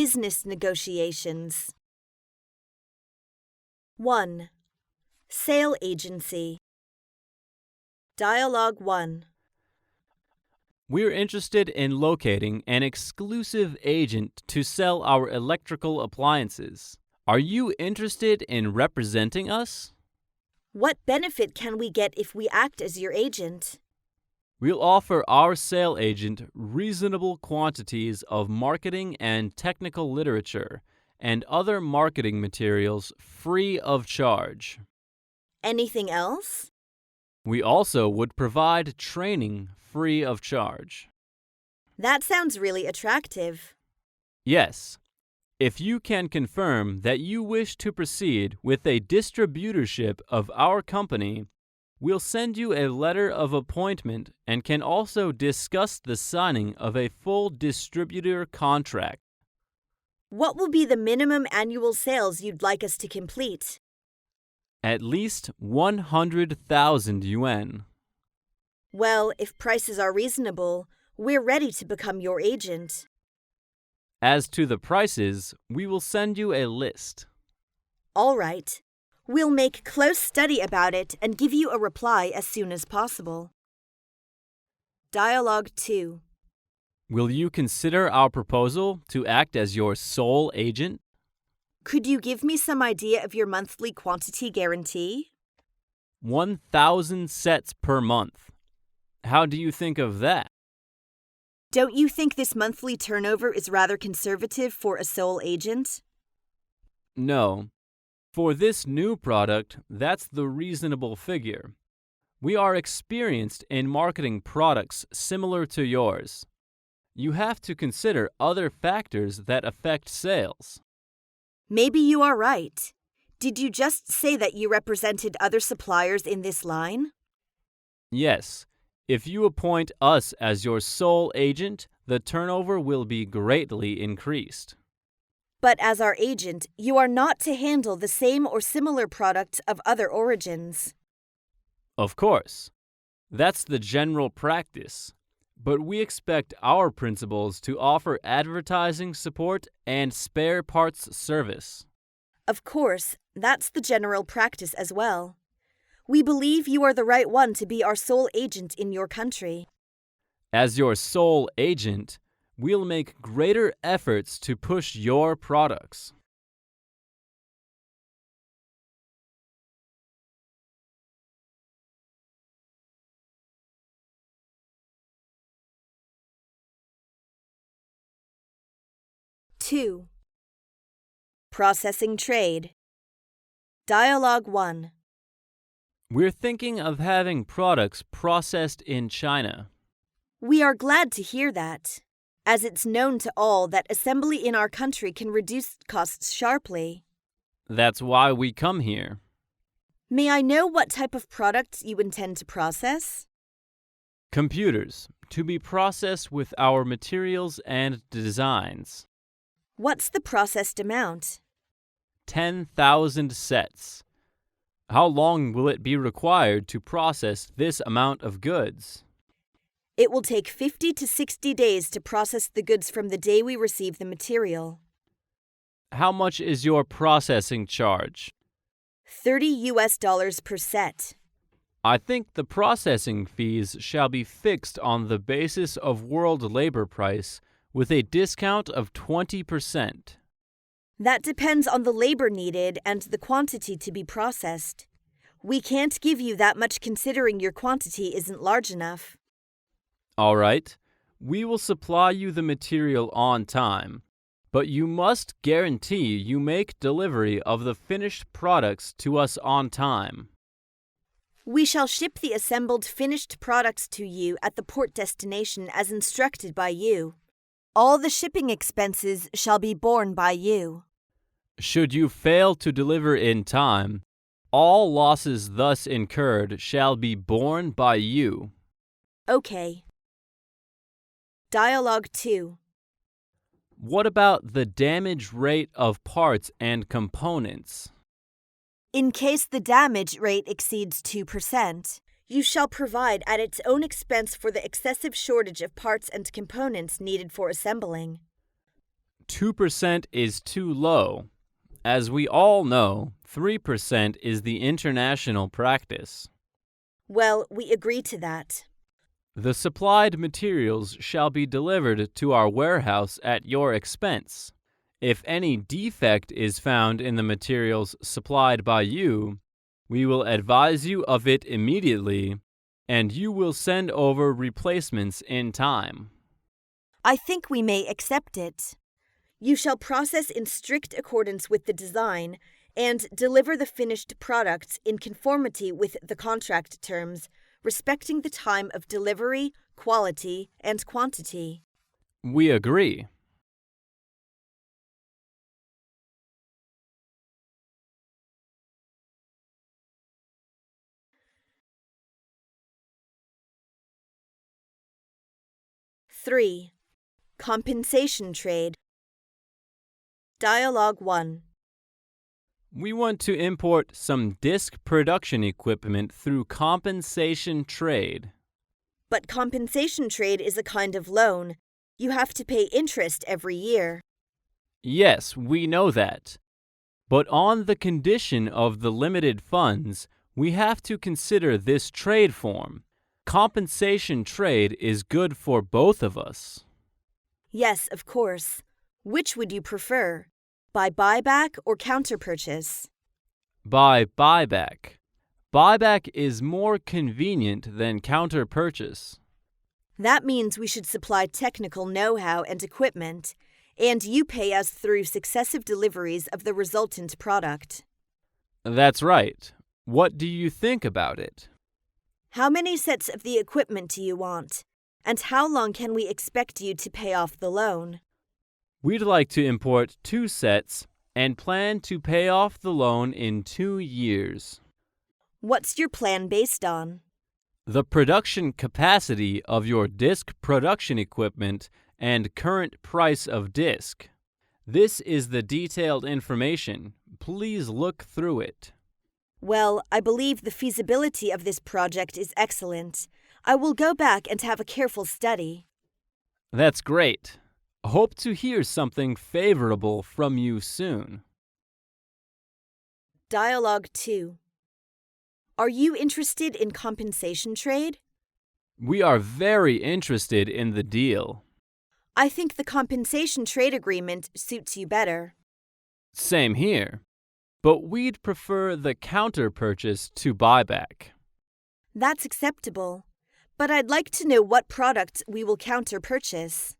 Business negotiations. 1. Sale agency. Dialogue 1. We're interested in locating an exclusive agent to sell our electrical appliances. Are you interested in representing us? What benefit can we get if we act as your agent? We'll offer our sale agent reasonable quantities of marketing and technical literature and other marketing materials free of charge. Anything else? We also would provide training free of charge. That sounds really attractive. Yes, if you can confirm that you wish to proceed with a distributorship of our company, we'll send you a letter of appointment and can also discuss the signing of a full distributor contract. What will be the minimum annual sales you'd like us to complete? At least 100,000 yuan. Well, if prices are reasonable, we're ready to become your agent. As to the prices, we will send you a list. All right. We'll make close study about it and give you a reply as soon as possible. Dialogue 2. Will you consider our proposal to act as your sole agent? Could you give me some idea of your monthly quantity guarantee? 1,000 sets per month. How do you think of that? Don't you think this monthly turnover is rather conservative for a sole agent? No. For this new product, that's the reasonable figure. We are experienced in marketing products similar to yours. You have to consider other factors that affect sales. Maybe you are right. Did you just say that you represented other suppliers in this line? Yes. If you appoint us as your sole agent, the turnover will be greatly increased. But as our agent, you are not to handle the same or similar products of other origins. Of course. That's the general practice. But we expect our principals to offer advertising support and spare parts service. Of course, that's the general practice as well. We believe you are the right one to be our sole agent in your country. As your sole agent, we'll make greater efforts to push your products. Two. Processing trade. Dialogue 1. We're thinking of having products processed in China. We are glad to hear that, as it's known to all that assembly in our country can reduce costs sharply. That's why we come here. May I know what type of products you intend to process? Computers, to be processed with our materials and designs. What's the processed amount? 10,000 sets. How long will it be required to process this amount of goods? It will take 50 to 60 days to process the goods from the day we receive the material. How much is your processing charge? $30 per set. I think the processing fees shall be fixed on the basis of world labor price with a discount of 20%. That depends on the labor needed and the quantity to be processed. We can't give you that much considering your quantity isn't large enough. All right, we will supply you the material on time, but you must guarantee you make delivery of the finished products to us on time. We shall ship the assembled finished products to you at the port destination as instructed by you. All the shipping expenses shall be borne by you. Should you fail to deliver in time, all losses thus incurred shall be borne by you. Okay. Dialogue 2. What about the damage rate of parts and components? In case the damage rate exceeds 2%, you shall provide at its own expense for the excessive shortage of parts and components needed for assembling. 2% is too low. As we all know, 3% is the international practice. Well, we agree to that. The supplied materials shall be delivered to our warehouse at your expense. If any defect is found in the materials supplied by you, we will advise you of it immediately, and you will send over replacements in time. I think we may accept it. You shall process in strict accordance with the design and deliver the finished products in conformity with the contract terms, respecting the time of delivery, quality, and quantity. We agree. Three. Compensation trade. Dialogue 1. We want to import some disc production equipment through compensation trade. But compensation trade is a kind of loan. You have to pay interest every year. Yes, we know that. But on the condition of the limited funds, we have to consider this trade form. Compensation trade is good for both of us. Yes, of course. Which would you prefer? By buyback or counterpurchase? By buyback. Buyback is more convenient than counterpurchase. That means we should supply technical know-how and equipment, and you pay us through successive deliveries of the resultant product. That's right. What do you think about it? How many sets of the equipment do you want? And how long can we expect you to pay off the loan? We'd like to import 2 sets and plan to pay off the loan in 2 years. What's your plan based on? The production capacity of your disc production equipment and current price of disc. This is the detailed information. Please look through it. Well, I believe the feasibility of this project is excellent. I will go back and have a careful study. That's great. Hope to hear something favorable from you soon. Dialogue 2. Are you interested in compensation trade? We are very interested in the deal. I think the compensation trade agreement suits you better. Same here. But we'd prefer the counter-purchase to buyback. That's acceptable. But I'd like to know what products we will counter-purchase.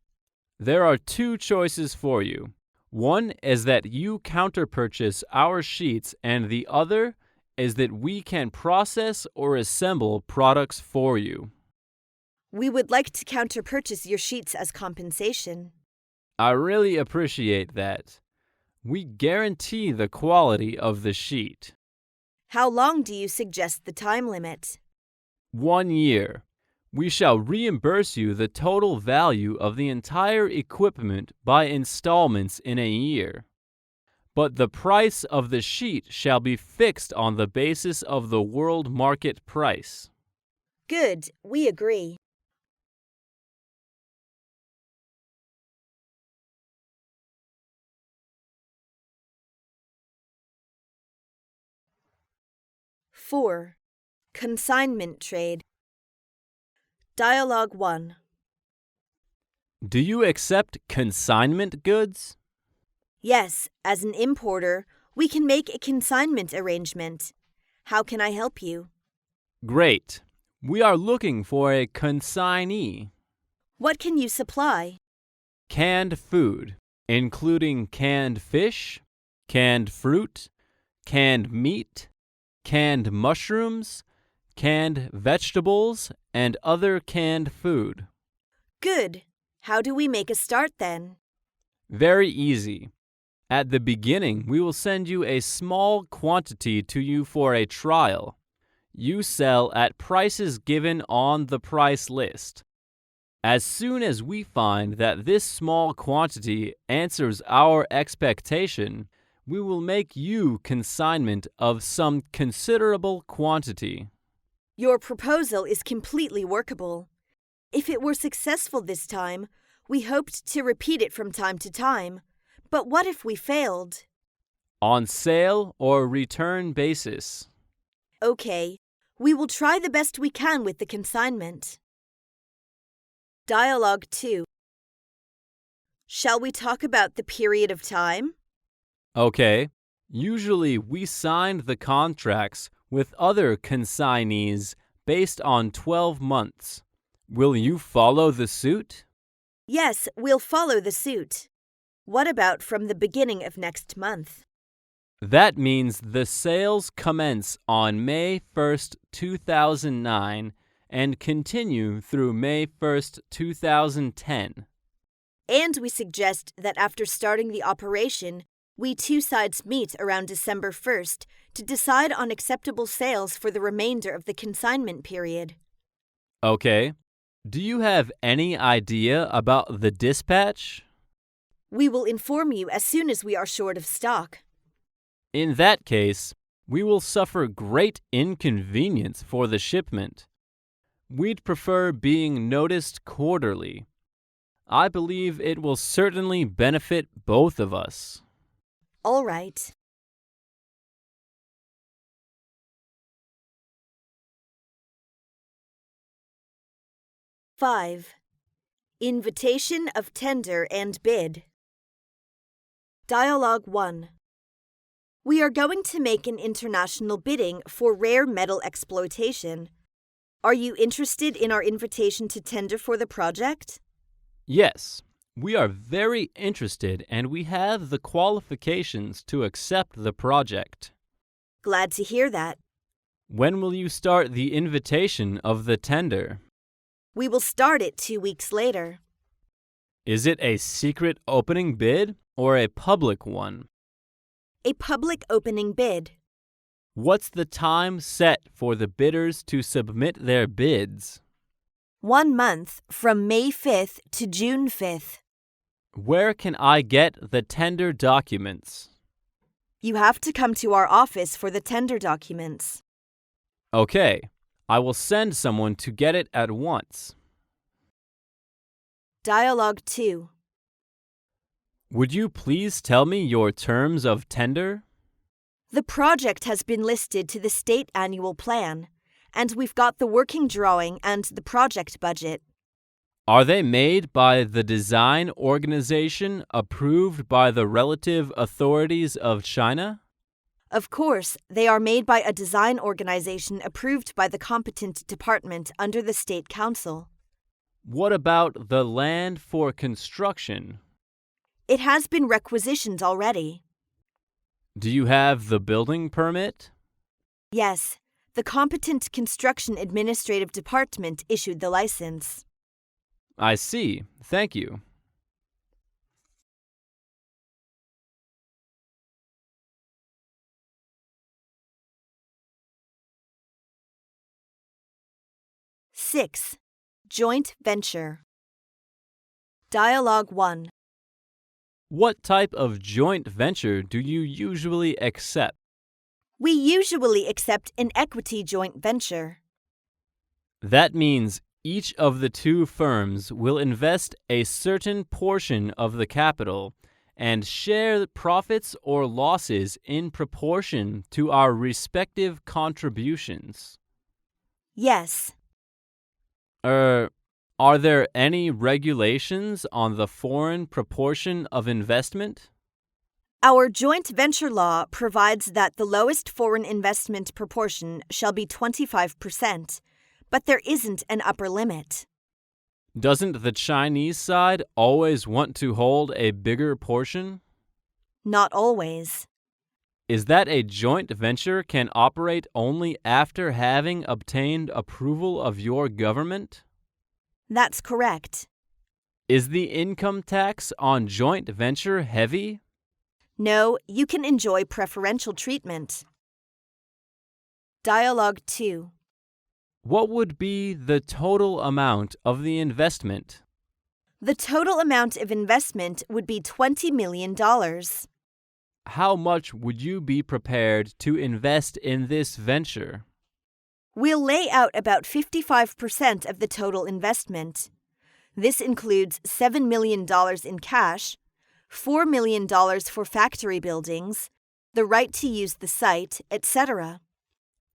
There are 2 choices for you. One is that you counter-purchase our sheets, and the other is that we can process or assemble products for you. We would like to counter-purchase your sheets as compensation. I really appreciate that. We guarantee the quality of the sheet. How long do you suggest the time limit? 1 year. We shall reimburse you the total value of the entire equipment by installments in a year. But the price of the sheet shall be fixed on the basis of the world market price. Good, we agree. Four. Consignment trade. Dialogue 1. Do you accept consignment goods? Yes, as an importer, we can make a consignment arrangement. How can I help you? Great. We are looking for a consignee. What can you supply? Canned food, including canned fish, canned fruit, canned meat, canned mushrooms, canned vegetables, and other canned food. Good. How do we make a start then? Very easy. At the beginning, we will send you a small quantity to you for a trial. You sell at prices given on the price list. As soon as we find that this small quantity answers our expectation, we will make you consignment of some considerable quantity. Your proposal is completely workable. If it were successful this time, we hoped to repeat it from time to time. But what if we failed? On sale or return basis. Okay, we will try the best we can with the consignment. Dialogue 2. Shall we talk about the period of time? Okay. Usually we signed the contracts with other consignees based on 12 months. Will you follow the suit? Yes, we'll follow the suit. What about from the beginning of next month? That means the sales commence on May 1st, 2009 and continue through May 1st, 2010. And we suggest that after starting the operation, we two sides meet around December 1st to decide on acceptable sales for the remainder of the consignment period. Okay. Do you have any idea about the dispatch? We will inform you as soon as we are short of stock. In that case, we will suffer great inconvenience for the shipment. We'd prefer being noticed quarterly. I believe it will certainly benefit both of us. All right. Five. Invitation of tender and bid. Dialogue 1. We are going to make an international bidding for rare metal exploitation. Are you interested in our invitation to tender for the project? Yes, we are very interested and we have the qualifications to accept the project. Glad to hear that. When will you start the invitation of the tender? We will start it 2 weeks later. Is it a secret opening bid or a public one? A public opening bid. What's the time set for the bidders to submit their bids? 1 month from May 5th to June 5th. Where can I get the tender documents? You have to come to our office for the tender documents. Okay, I will send someone to get it at once. Dialogue 2. Would you please tell me your terms of tender? The project has been listed to the state annual plan, and we've got the working drawing and the project budget. Are they made by the design organization approved by the relative authorities of China? Of course, they are made by a design organization approved by the competent department under the State Council. What about the land for construction? It has been requisitioned already. Do you have the building permit? Yes, the competent construction administrative department issued the license. I see. Thank you. Six. Joint venture. Dialogue 1. What type of joint venture do you usually accept? We usually accept an equity joint venture. That means each of the two firms will invest a certain portion of the capital and share the profits or losses in proportion to our respective contributions. Yes. Are there any regulations on the foreign proportion of investment? Our joint venture law provides that the lowest foreign investment proportion shall be 25%, but there isn't an upper limit. Doesn't the Chinese side always want to hold a bigger portion? Not always. Is that a joint venture can operate only after having obtained approval of your government? That's correct. Is the income tax on joint venture heavy? No, you can enjoy preferential treatment. Dialogue 2. What would be the total amount of the investment? The total amount of investment would be $20 million. How much would you be prepared to invest in this venture? We'll lay out about 55% of the total investment. This includes $7 million in cash, $4 million for factory buildings, the right to use the site, etc.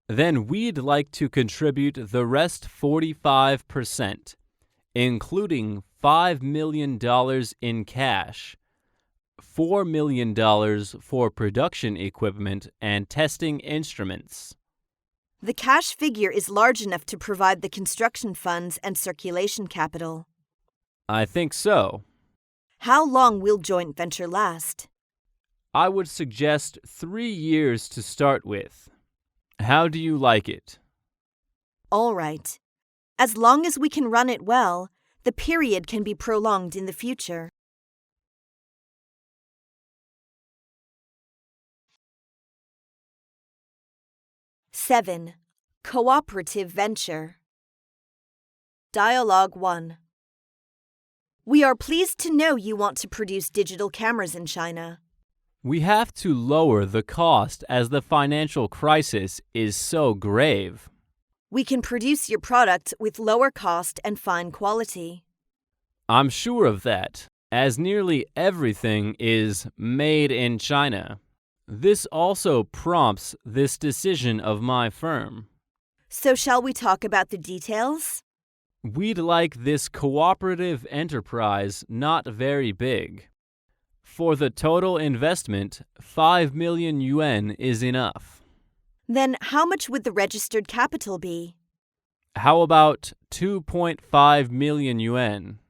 Then we'd like to contribute the rest 45%, including $5 million in cash, $4 million for production equipment and testing instruments. The cash figure is large enough to provide the construction funds and circulation capital. I think so. How long will joint venture last? I would suggest 3 years to start with. How do you like it? All right. As long as we can run it well, the period can be prolonged in the future. Seven. Cooperative venture. Dialogue 1. We are pleased to know you want to produce digital cameras in China. We have to lower the cost as the financial crisis is so grave. We can produce your product with lower cost and fine quality. I'm sure of that, as nearly everything is made in China. This also prompts this decision of my firm. So shall we talk about the details? We'd like this cooperative enterprise not very big. For the total investment, 5 million yuan is enough. Then how much would the registered capital be? How about 2.5 million yuan?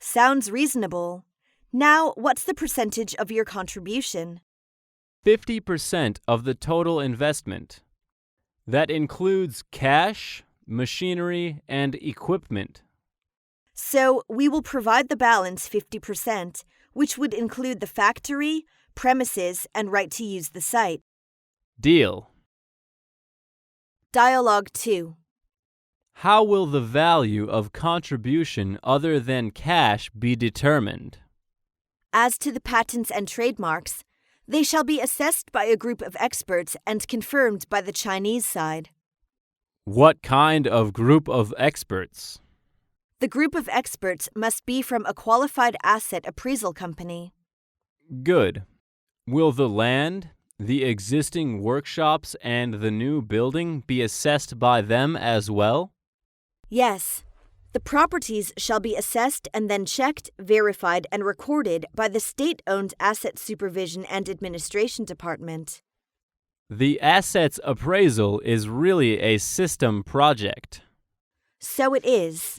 Sounds reasonable. Now, what's the percentage of your contribution? 50% of the total investment. That includes cash, machinery, and equipment. So we will provide the balance 50%, which would include the factory, premises, and right to use the site. Deal. Dialogue 2. How will the value of contribution other than cash be determined? As to the patents and trademarks, they shall be assessed by a group of experts and confirmed by the Chinese side. What kind of group of experts? The group of experts must be from a qualified asset appraisal company. Good. Will the land, the existing workshops, and the new building be assessed by them as well? Yes. The properties shall be assessed and then checked, verified, and recorded by the state-owned Asset Supervision and Administration Department. The assets appraisal is really a system project. So it is.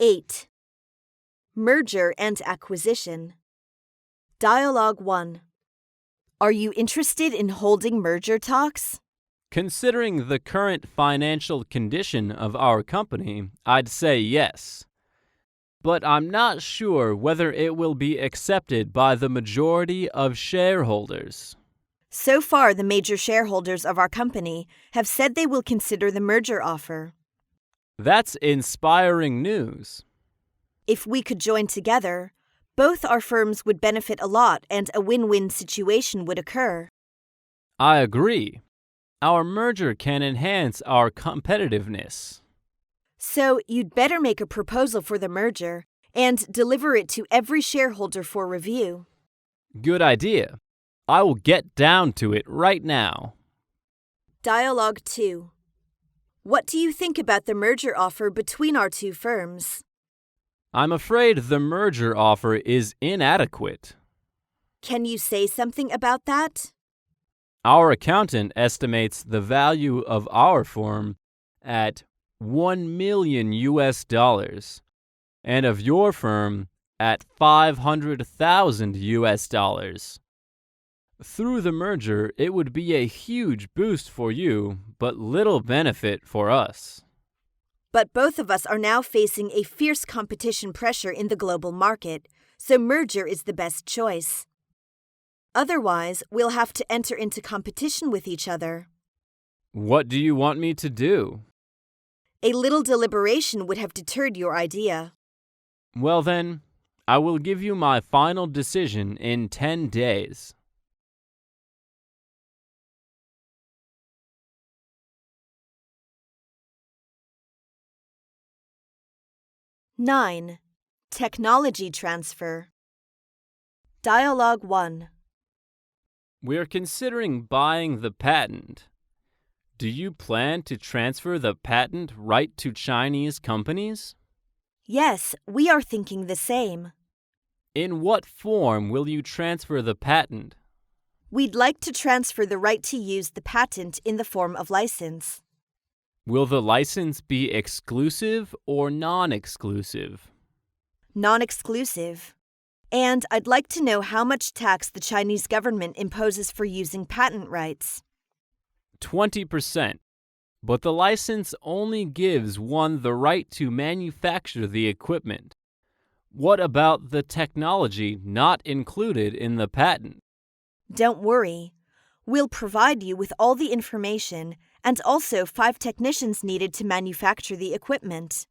Eight. Merger and acquisition. Dialogue 1. Are you interested in holding merger talks? Considering the current financial condition of our company, I'd say yes. But I'm not sure whether it will be accepted by the majority of shareholders. So far, the major shareholders of our company have said they will consider the merger offer. That's inspiring news. If we could join together, both our firms would benefit a lot and a win-win situation would occur. I agree. Our merger can enhance our competitiveness. So you'd better make a proposal for the merger and deliver it to every shareholder for review. Good idea. I will get down to it right now. Dialogue 2. What do you think about the merger offer between our two firms? I'm afraid the merger offer is inadequate. Can you say something about that? Our accountant estimates the value of our firm at $1 million and of your firm at $500,000. Through the merger, it would be a huge boost for you, but little benefit for us. But both of us are now facing a fierce competition pressure in the global market, so merger is the best choice. Otherwise, we'll have to enter into competition with each other. What do you want me to do? A little deliberation would have deterred your idea. Well then, I will give you my final decision in 10 days. 9. Technology transfer. Dialogue 1. We're considering buying the patent. Do you plan to transfer the patent right to Chinese companies? Yes, we are thinking the same. In what form will you transfer the patent? We'd like to transfer the right to use the patent in the form of license. Will the license be exclusive or non-exclusive? Non-exclusive. And I'd like to know how much tax the Chinese government imposes for using patent rights. 20%. But the license only gives one the right to manufacture the equipment. What about the technology not included in the patent? Don't worry. We'll provide you with all the information and also 5 technicians needed to manufacture the equipment.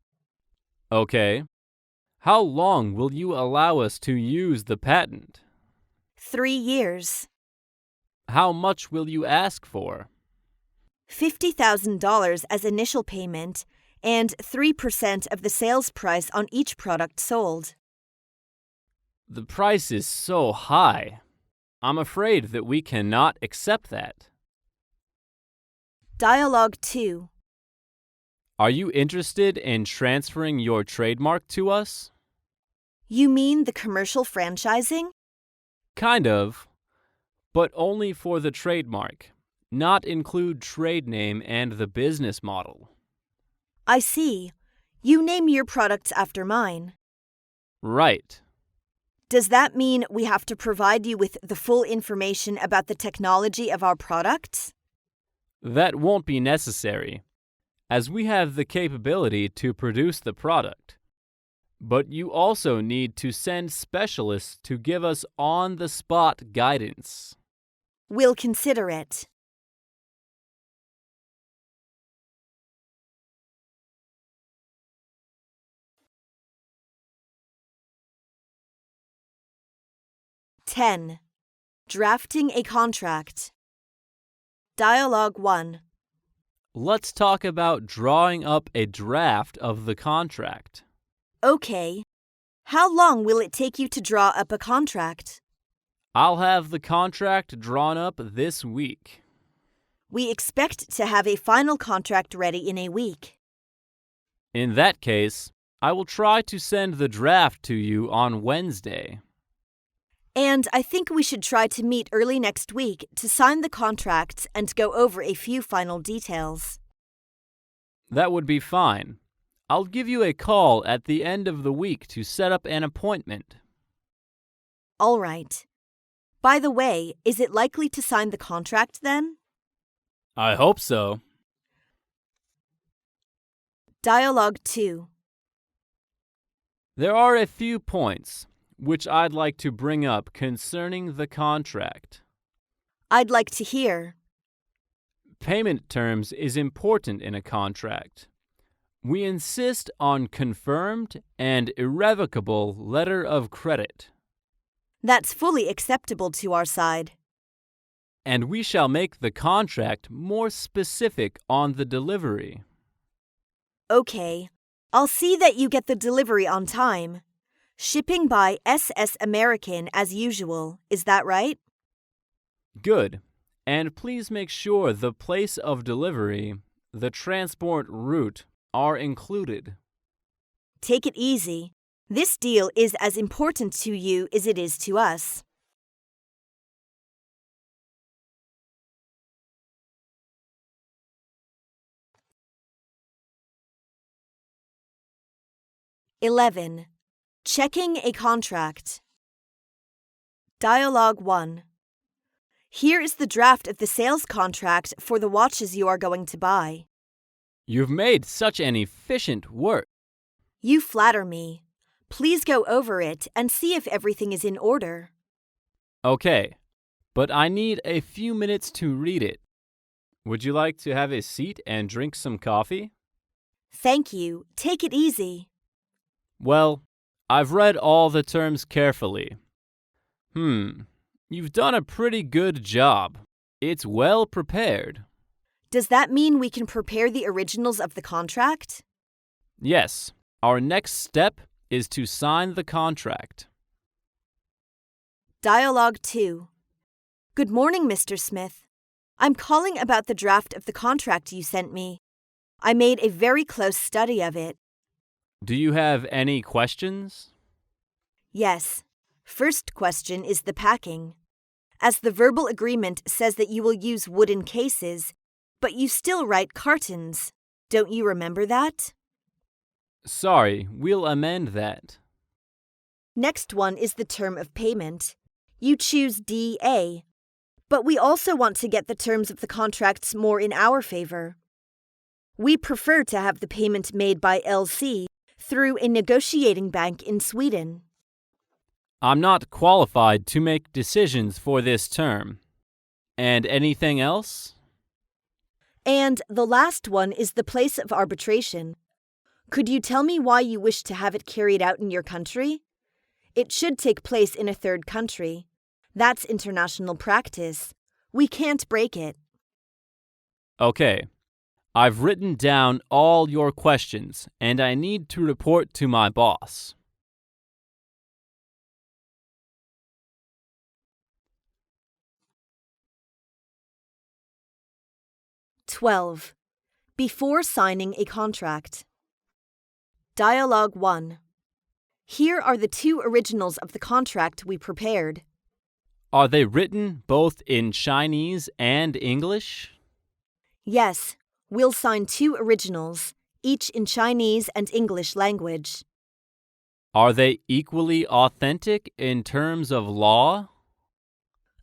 Okay. How long will you allow us to use the patent? 3 years. How much will you ask for? $50,000 as initial payment and 3% of the sales price on each product sold. The price is so high. I'm afraid that we cannot accept that. Dialogue 2. Are you interested in transferring your trademark to us? You mean the commercial franchising? Kind of, but only for the trademark, not include trade name and the business model. I see. You name your products after mine. Right. Does that mean we have to provide you with the full information about the technology of our products? That won't be necessary, as we have the capability to produce the product. But you also need to send specialists to give us on-the-spot guidance. We'll consider it. (10) Drafting a contract. Dialogue 1. Let's talk about drawing up a draft of the contract. Okay. How long will it take you to draw up a contract? I'll have the contract drawn up this week. We expect to have a final contract ready in a week. In that case, I will try to send the draft to you on Wednesday. And I think we should try to meet early next week to sign the contracts and go over a few final details. That would be fine. I'll give you a call at the end of the week to set up an appointment. All right. By the way, is it likely to sign the contract then? I hope so. Dialogue 2. There are a few points which I'd like to bring up concerning the contract. I'd like to hear. Payment terms is important in a contract. We insist on confirmed and irrevocable letter of credit. That's fully acceptable to our side. And we shall make the contract more specific on the delivery. Okay. I'll see that you get the delivery on time. Shipping by SS American as usual, is that right? Good. And please make sure the place of delivery, the transport route, are included. Take it easy. This deal is as important to you as it is to us. (11) Checking a contract. Dialogue 1. Here is the draft of the sales contract for the watches you are going to buy. You've made such an efficient work. You flatter me. Please go over it and see if everything is in order. Okay, but I need a few minutes to read it. Would you like to have a seat and drink some coffee? Thank you. Take it easy. Well, I've read all the terms carefully. You've done a pretty good job. It's well prepared. Does that mean we can prepare the originals of the contract? Yes, Our next step is to sign the contract. Dialogue 2. Good morning, Mr. Smith. I'm calling about the draft of the contract you sent me. I made a very close study of it. Do you have any questions? Yes. First question is the packing. As the verbal agreement says that you will use wooden cases, but you still write cartons. Don't you remember that? Sorry, we'll amend that. Next one is the term of payment. You choose DA, but we also want to get the terms of the contracts more in our favor. We prefer to have the payment made by LC through a negotiating bank in Sweden. I'm not qualified to make decisions for this term. And anything else? And the last one is the place of arbitration. Could you tell me why you wish to have it carried out in your country? It should take place in a third country. That's international practice. We can't break it. Okay. I've written down all your questions, and I need to report to my boss. (12) Before signing a contract. Dialogue 1. Here are the 2 originals of the contract we prepared. Are they written both in Chinese and English? Yes, we'll sign 2 originals, each in Chinese and English language. Are they equally authentic in terms of law?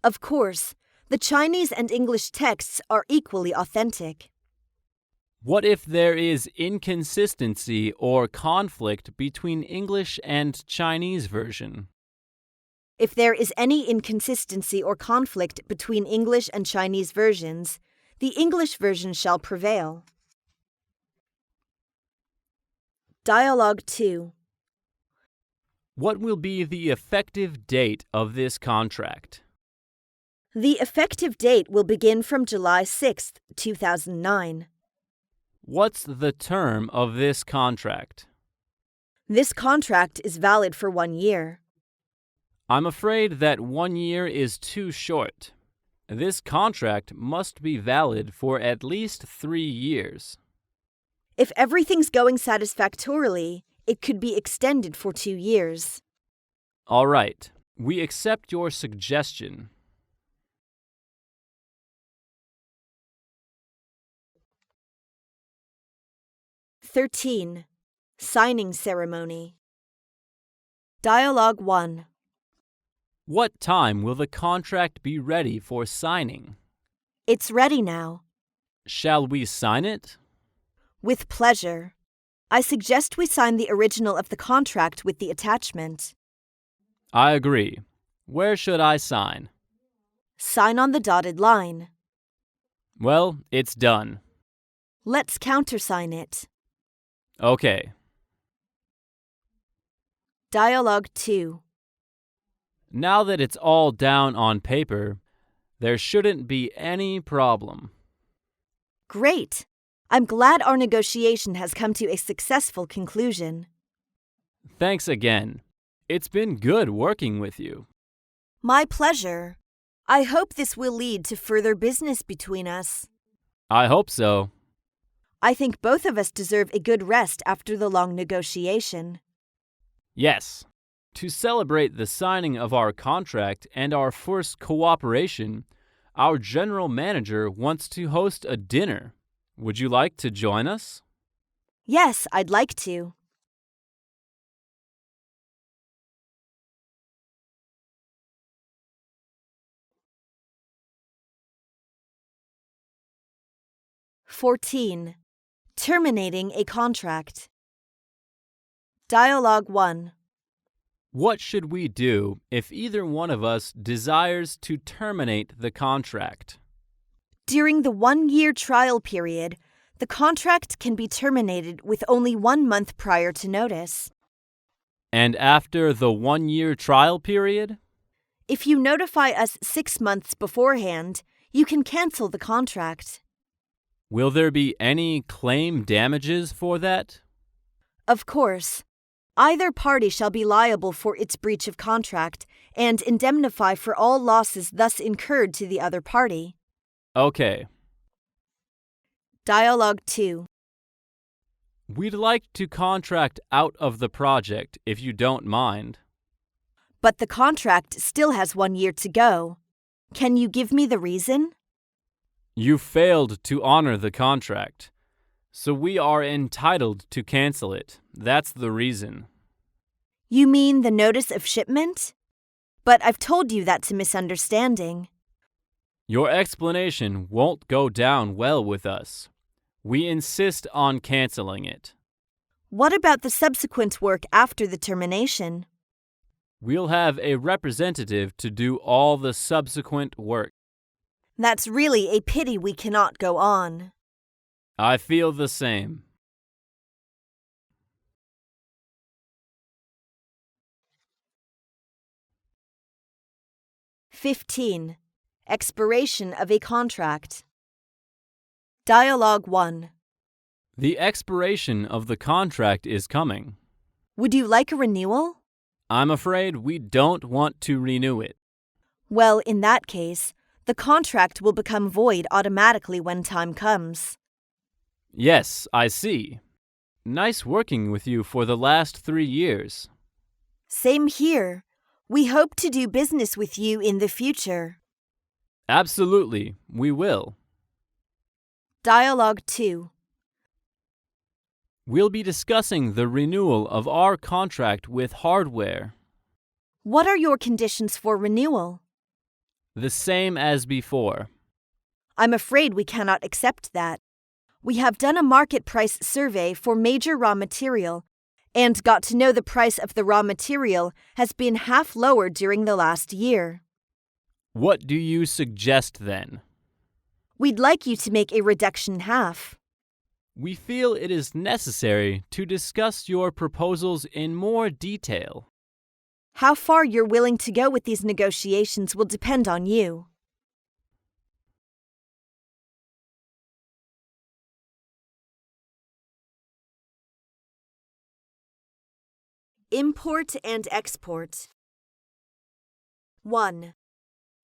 Of course, the Chinese and English texts are equally authentic. What if there is inconsistency or conflict between English and Chinese version? If there is any inconsistency or conflict between English and Chinese versions, the English version shall prevail. Dialogue 2. What will be the effective date of this contract? The effective date will begin from July 6, 2009. What's the term of this contract? This contract is valid for 1 year. I'm afraid that 1 year is too short. This contract must be valid for at least 3 years. If everything's going satisfactorily, it could be extended for 2 years. All right, we accept your suggestion. (13) Signing ceremony. Dialogue 1. What time will the contract be ready for signing? It's ready now. Shall we sign it? With pleasure. I suggest we sign the original of the contract with the attachment. I agree. Where should I sign? Sign on the dotted line. Well, it's done. Let's countersign it. Okay. Dialogue 2. Now that it's all down on paper, there shouldn't be any problem. Great! I'm glad our negotiation has come to a successful conclusion. Thanks again. It's been good working with you. My pleasure. I hope this will lead to further business between us. I hope so. I think both of us deserve a good rest after the long negotiation. Yes. To celebrate the signing of our contract and our first cooperation, our general manager wants to host a dinner. Would you like to join us? Yes, I'd like to. (14) Terminating a contract. Dialogue 1. What should we do if either one of us desires to terminate the contract? During the 1-year trial period, the contract can be terminated with only 1 month prior to notice. And after the 1-year trial period? If you notify us 6 months beforehand, you can cancel the contract. Will there be any claim damages for that? Of course. Either party shall be liable for its breach of contract and indemnify for all losses thus incurred to the other party. Okay. Dialogue 2. We'd like to contract out of the project if you don't mind. But the contract still has 1 year to go. Can you give me the reason? You failed to honor the contract, so we are entitled to cancel it. That's the reason. You mean the notice of shipment? But I've told you that's a misunderstanding. Your explanation won't go down well with us. We insist on canceling it. What about the subsequent work after the termination? We'll have a representative to do all the subsequent work. That's really a pity we cannot go on. I feel the same. (15) Expiration of a contract. Dialogue 1. The expiration of the contract is coming. Would you like a renewal? I'm afraid we don't want to renew it. Well, in that case, the contract will become void automatically when time comes. Yes, I see. Nice working with you for the last 3 years. Same here. We hope to do business with you in the future. Absolutely, we will. Dialogue 2. We'll be discussing the renewal of our contract with hardware. What are your conditions for renewal? The same as before. I'm afraid we cannot accept that. We have done a market price survey for major raw material and got to know the price of the raw material has been half lower during the last year. What do you suggest then? We'd like you to make a reduction half. We feel it is necessary to discuss your proposals in more detail. How far you're willing to go with these negotiations will depend on you. Import and export. 1.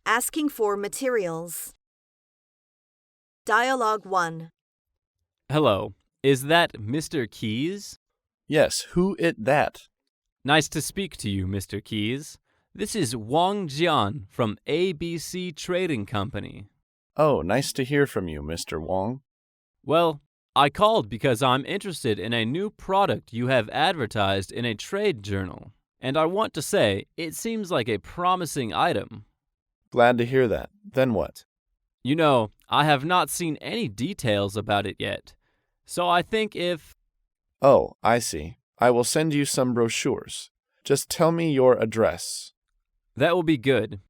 Asking for materials. Dialogue 1. Hello, is that Mr. Keys? Yes, who it that? Nice to speak to you, Mr. Keys. This is Wang Jian from ABC Trading Company. Oh, nice to hear from you, Mr. Wong. Well, I called because I'm interested in a new product you have advertised in a trade journal, and I want to say it seems like a promising item. Glad to hear that. Then what? You know, I have not seen any details about it yet, so I think if... Oh, I see. I will send you some brochures. Just tell me your address. That will be good.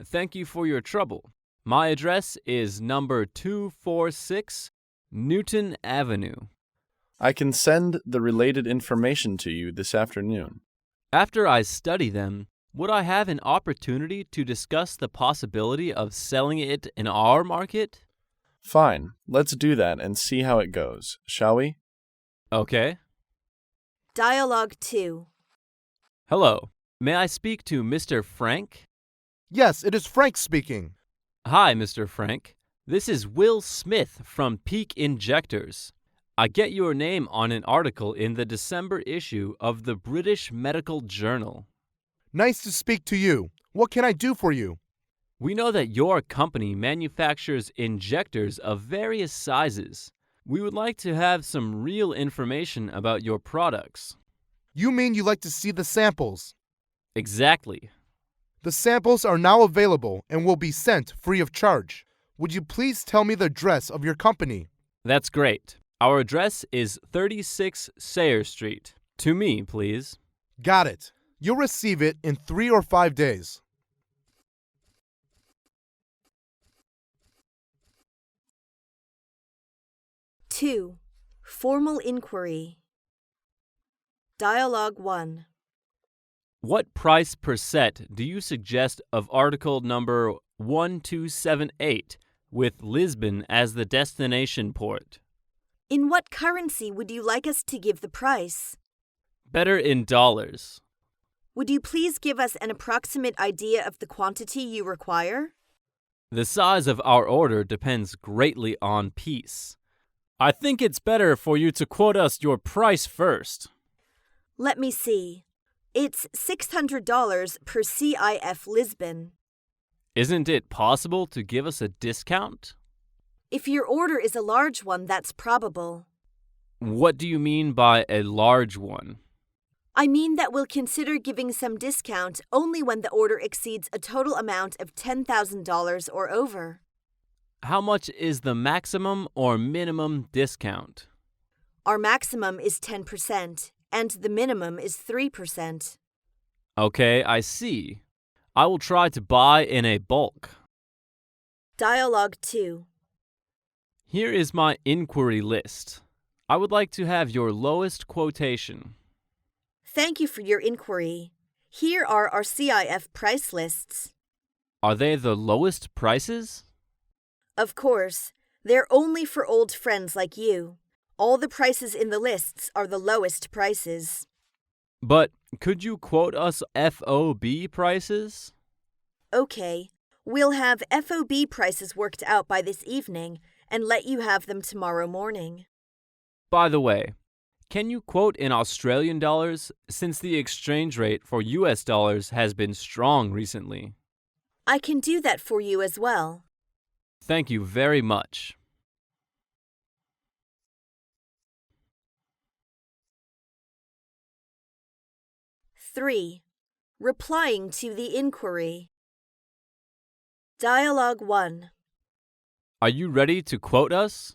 Thank you for your trouble. My address is number 246 Newton Avenue. I can send the related information to you this afternoon. After I study them, would I have an opportunity to discuss the possibility of selling it in our market? Fine, let's do that and see how it goes, shall we? Okay. Dialogue 2. Hello. May I speak to Mr. Frank? Yes, it is Frank speaking. Hi, Mr. Frank. This is Will Smith from Peak Injectors. I get your name on an article in the December issue of the British Medical Journal. Nice to speak to you. What can I do for you? We know that your company manufactures injectors of various sizes. We would like to have some real information about your products. You mean you like to see the samples? Exactly. The samples are now available and will be sent free of charge. Would you please tell me the address of your company? That's great. Our address is 36 Sayre Street. To me, please. Got it. You'll receive it in 3 or 5 days. (2) Formal inquiry. Dialogue 1. What price per set do you suggest of article number 1278 with Lisbon as the destination port? In what currency would you like us to give the price? Better in dollars. Would you please give us an approximate idea of the quantity you require? The size of our order depends greatly on piece. I think it's better for you to quote us your price first. Let me see. It's $600 per CIF Lisbon. Isn't it possible to give us a discount? If your order is a large one, that's probable. What do you mean by a large one? I mean that we'll consider giving some discount only when the order exceeds a total amount of $10,000 or over. How much is the maximum or minimum discount? Our maximum is 10%, and the minimum is 3%. Okay, I see. I will try to buy in a bulk. Dialogue 2. Here is my inquiry list. I would like to have your lowest quotation. Thank you for your inquiry. Here are our CIF price lists. Are they the lowest prices? Of course, they're only for old friends like you. All the prices in the lists are the lowest prices. But could you quote us FOB prices? Okay, we'll have FOB prices worked out by this evening and let you have them tomorrow morning. By the way, can you quote in Australian dollars since the exchange rate for US dollars has been strong recently? I can do that for you as well. Thank you very much. Three. Replying to the inquiry. Dialogue 1. Are you ready to quote us?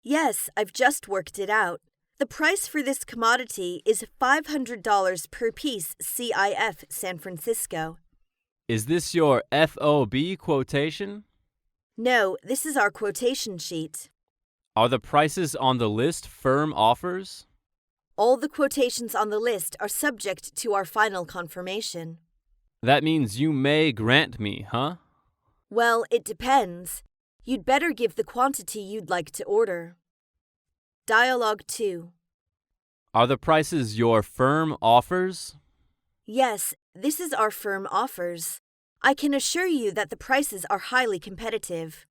Yes, I've just worked it out. The price for this commodity is $500 per piece CIF San Francisco. Is this your FOB quotation? No, this is our quotation sheet. Are the prices on the list firm offers? All the quotations on the list are subject to our final confirmation. That means you may grant me, huh? Well, it depends. You'd better give the quantity you'd like to order. Dialogue 2. Are the prices your firm offers? Yes, this is our firm offers. I can assure you that the prices are highly competitive.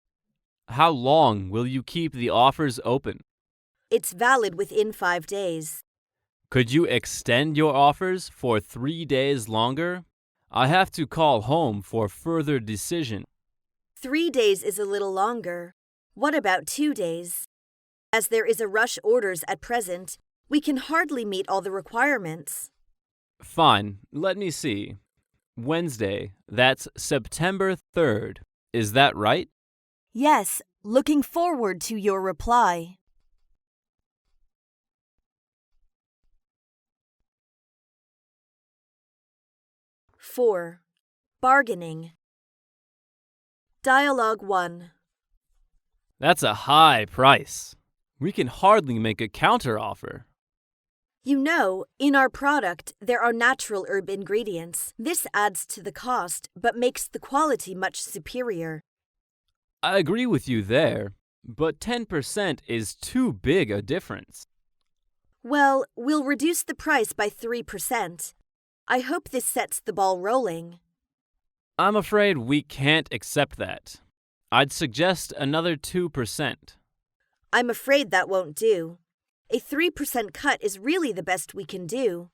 How long will you keep the offers open? It's valid within 5 days. Could you extend your offers for 3 days longer? I have to call home for further decision. 3 days is a little longer. What about 2 days? As there is a rush orders at present, we can hardly meet all the requirements. Fine, let me see. Wednesday, that's September 3rd. Is that right? Yes, looking forward to your reply. Four. Bargaining. Dialogue 1. That's a high price. We can hardly make a counteroffer. You know, in our product, there are natural herb ingredients. This adds to the cost, but makes the quality much superior. I agree with you there, but 10% is too big a difference. Well, we'll reduce the price by 3%. I hope this sets the ball rolling. I'm afraid we can't accept that. I'd suggest another 2%. I'm afraid that won't do. A 3% cut is really the best we can do.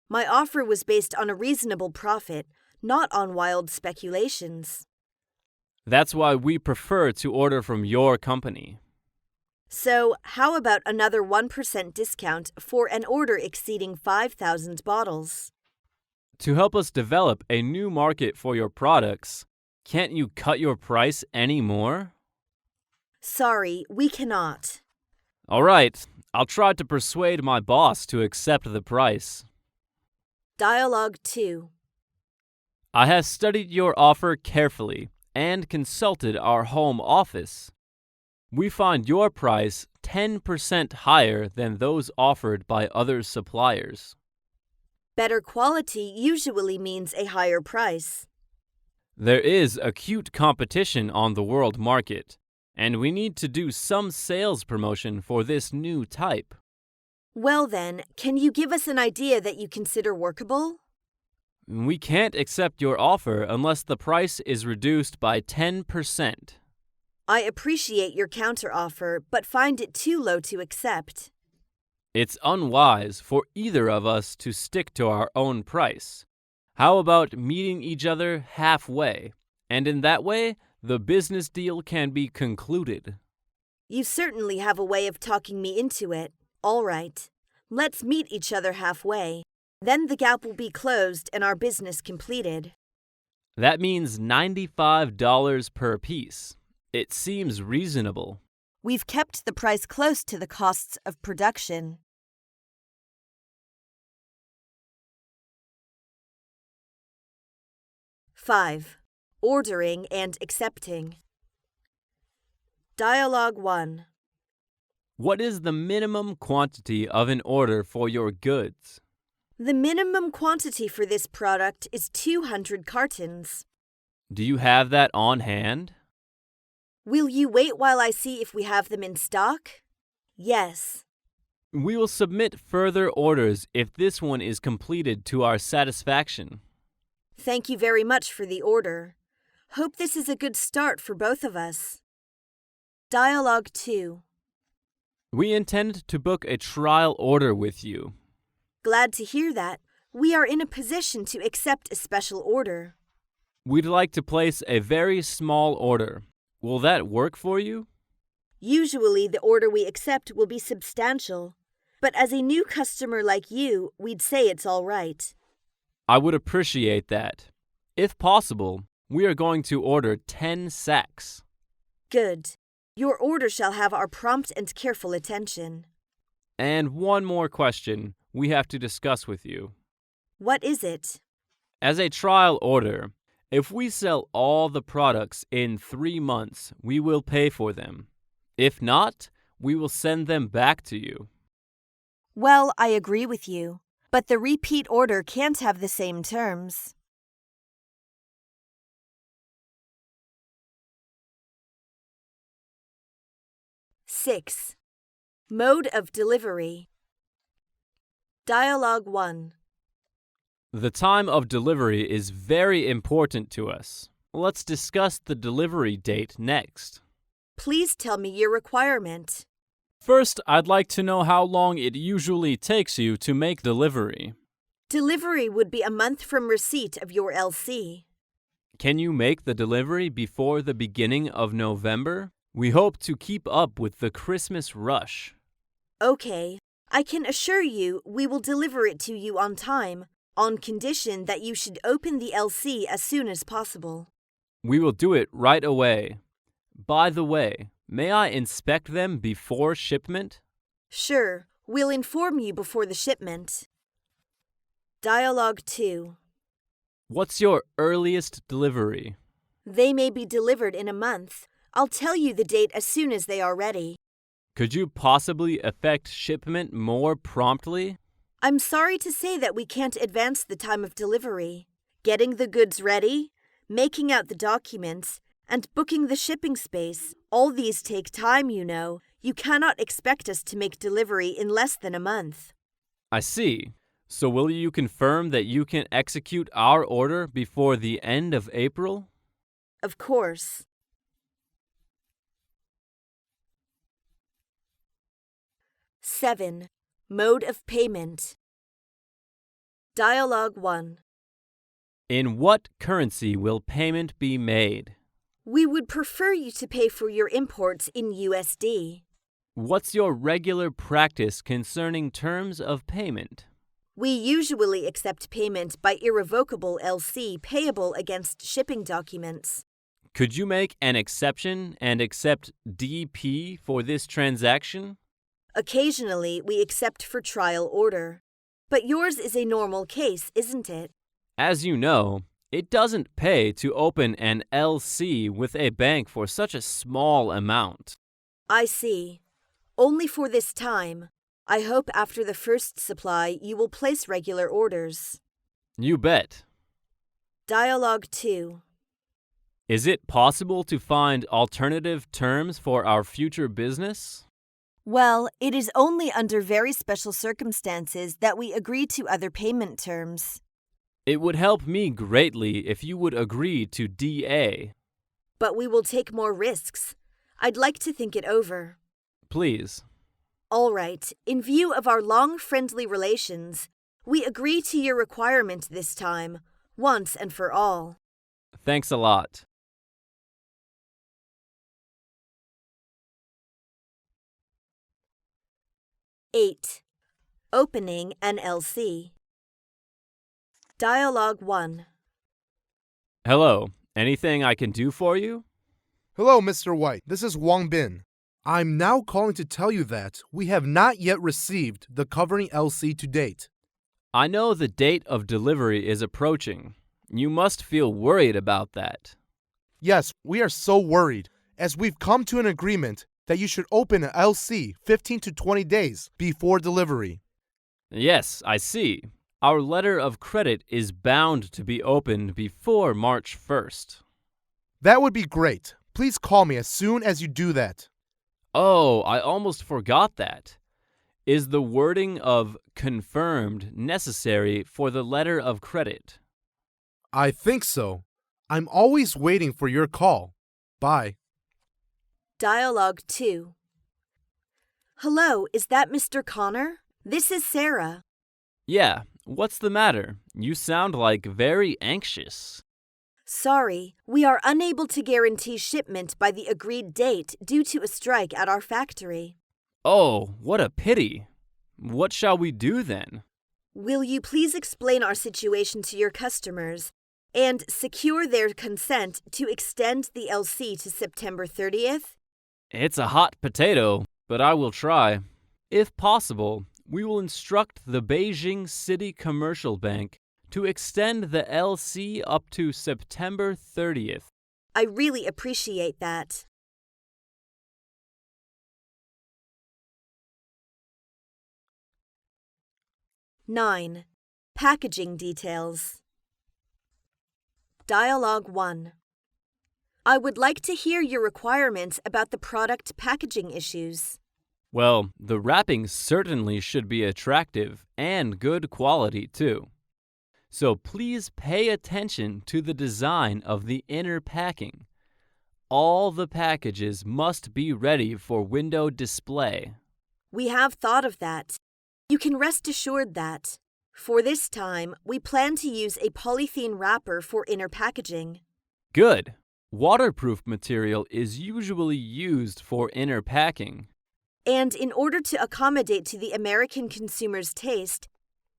My offer was based on a reasonable profit, not on wild speculations. That's why we prefer to order from your company. So, how about another 1% discount for an order exceeding 5,000 bottles? To help us develop a new market for your products, can't you cut your price any more? Sorry, we cannot. All right, I'll try to persuade my boss to accept the price. Dialogue 2. I have studied your offer carefully and consulted our home office. We find your price 10% higher than those offered by other suppliers. Better quality usually means a higher price. There is acute competition on the world market, and we need to do some sales promotion for this new type. Well then, can you give us an idea that you consider workable? We can't accept your offer unless the price is reduced by 10%. I appreciate your counteroffer, but find it too low to accept. It's unwise for either of us to stick to our own price. How about meeting each other halfway? And in that way, the business deal can be concluded. You certainly have a way of talking me into it. All right. Let's meet each other halfway. Then the gap will be closed and our business completed. That means $95 per piece. It seems reasonable. We've kept the price close to the costs of production. Five. Ordering and accepting. Dialogue 1. What is the minimum quantity of an order for your goods? The minimum quantity for this product is 200 cartons. Do you have that on hand? Will you wait while I see if we have them in stock? Yes. We will submit further orders if this one is completed to our satisfaction. Thank you very much for the order. Hope this is a good start for both of us. Dialogue 2. We intend to book a trial order with you. Glad to hear that. We are in a position to accept a special order. We'd like to place a very small order. Will that work for you? Usually the order we accept will be substantial, but as a new customer like you, we'd say it's all right. I would appreciate that. If possible, we are going to order 10 sacks. Good. Your order shall have our prompt and careful attention. And one more question we have to discuss with you. What is it? As a trial order, if we sell all the products in 3 months, we will pay for them. If not, we will send them back to you. Well, I agree with you, but the repeat order can't have the same terms. Six. Mode of delivery. Dialogue 1. The time of delivery is very important to us. Let's discuss the delivery date next. Please tell me your requirement. First, I'd like to know how long it usually takes you to make delivery. Delivery would be a month from receipt of your LC. Can you make the delivery before the beginning of November? We hope to keep up with the Christmas rush. Okay, I can assure you we will deliver it to you on time, on condition that you should open the LC as soon as possible. We will do it right away. By the way, may I inspect them before shipment? Sure, we'll inform you before the shipment. Dialogue 2. What's your earliest delivery? They may be delivered in a month. I'll tell you the date as soon as they are ready. Could you possibly effect shipment more promptly? I'm sorry to say that we can't advance the time of delivery. Getting the goods ready, making out the documents, and booking the shipping space, all these take time, you know. You cannot expect us to make delivery in less than a month. I see. So will you confirm that you can execute our order before the end of April? Of course. 7. Mode of payment. Dialogue 1. In what currency will payment be made? We would prefer you to pay for your imports in USD. What's your regular practice concerning terms of payment? We usually accept payment by irrevocable LC payable against shipping documents. Could you make an exception and accept DP for this transaction? Occasionally, we accept for trial order. But yours is a normal case, isn't it? As you know, it doesn't pay to open an LC with a bank for such a small amount. I see. Only for this time. I hope after the first supply you will place regular orders. You bet. Dialogue 2. Is it possible to find alternative terms for our future business? Well, it is only under very special circumstances that we agree to other payment terms. It would help me greatly if you would agree to DA. But we will take more risks. I'd like to think it over. Please. All right, in view of our long friendly relations, we agree to your requirement this time, once and for all. Thanks a lot. Eight. Opening an LC. Dialogue 1. Hello. Anything I can do for you? Hello, Mr. White. This is Wang Bin. I'm now calling to tell you that we have not yet received the covering LC to date. I know the date of delivery is approaching. You must feel worried about that. Yes, we are so worried, as we've come to an agreement that you should open an LC 15 to 20 days before delivery. Yes, I see. Our letter of credit is bound to be opened before March 1st. That would be great. Please call me as soon as you do that. Oh, I almost forgot that. Is the wording of confirmed necessary for the letter of credit? I think so. I'm always waiting for your call. Bye. Dialogue 2. Hello, is that Mr. Connor? This is Sarah. Yeah, what's the matter? You sound like very anxious. Sorry, we are unable to guarantee shipment by the agreed date due to a strike at our factory. Oh, what a pity. What shall we do then? Will you please explain our situation to your customers and secure their consent to extend the LC to September 30th? It's a hot potato, but I will try. If possible, we will instruct the Beijing City Commercial Bank to extend the LC up to September 30th. I really appreciate that. Nine. Packaging details. Dialogue 1. I would like to hear your requirements about the product packaging issues. Well, the wrapping certainly should be attractive and good quality too. So please pay attention to the design of the inner packing. All the packages must be ready for window display. We have thought of that. You can rest assured that, for this time, we plan to use a polythene wrapper for inner packaging. Good. Waterproof material is usually used for inner packing. And in order to accommodate to the American consumer's taste,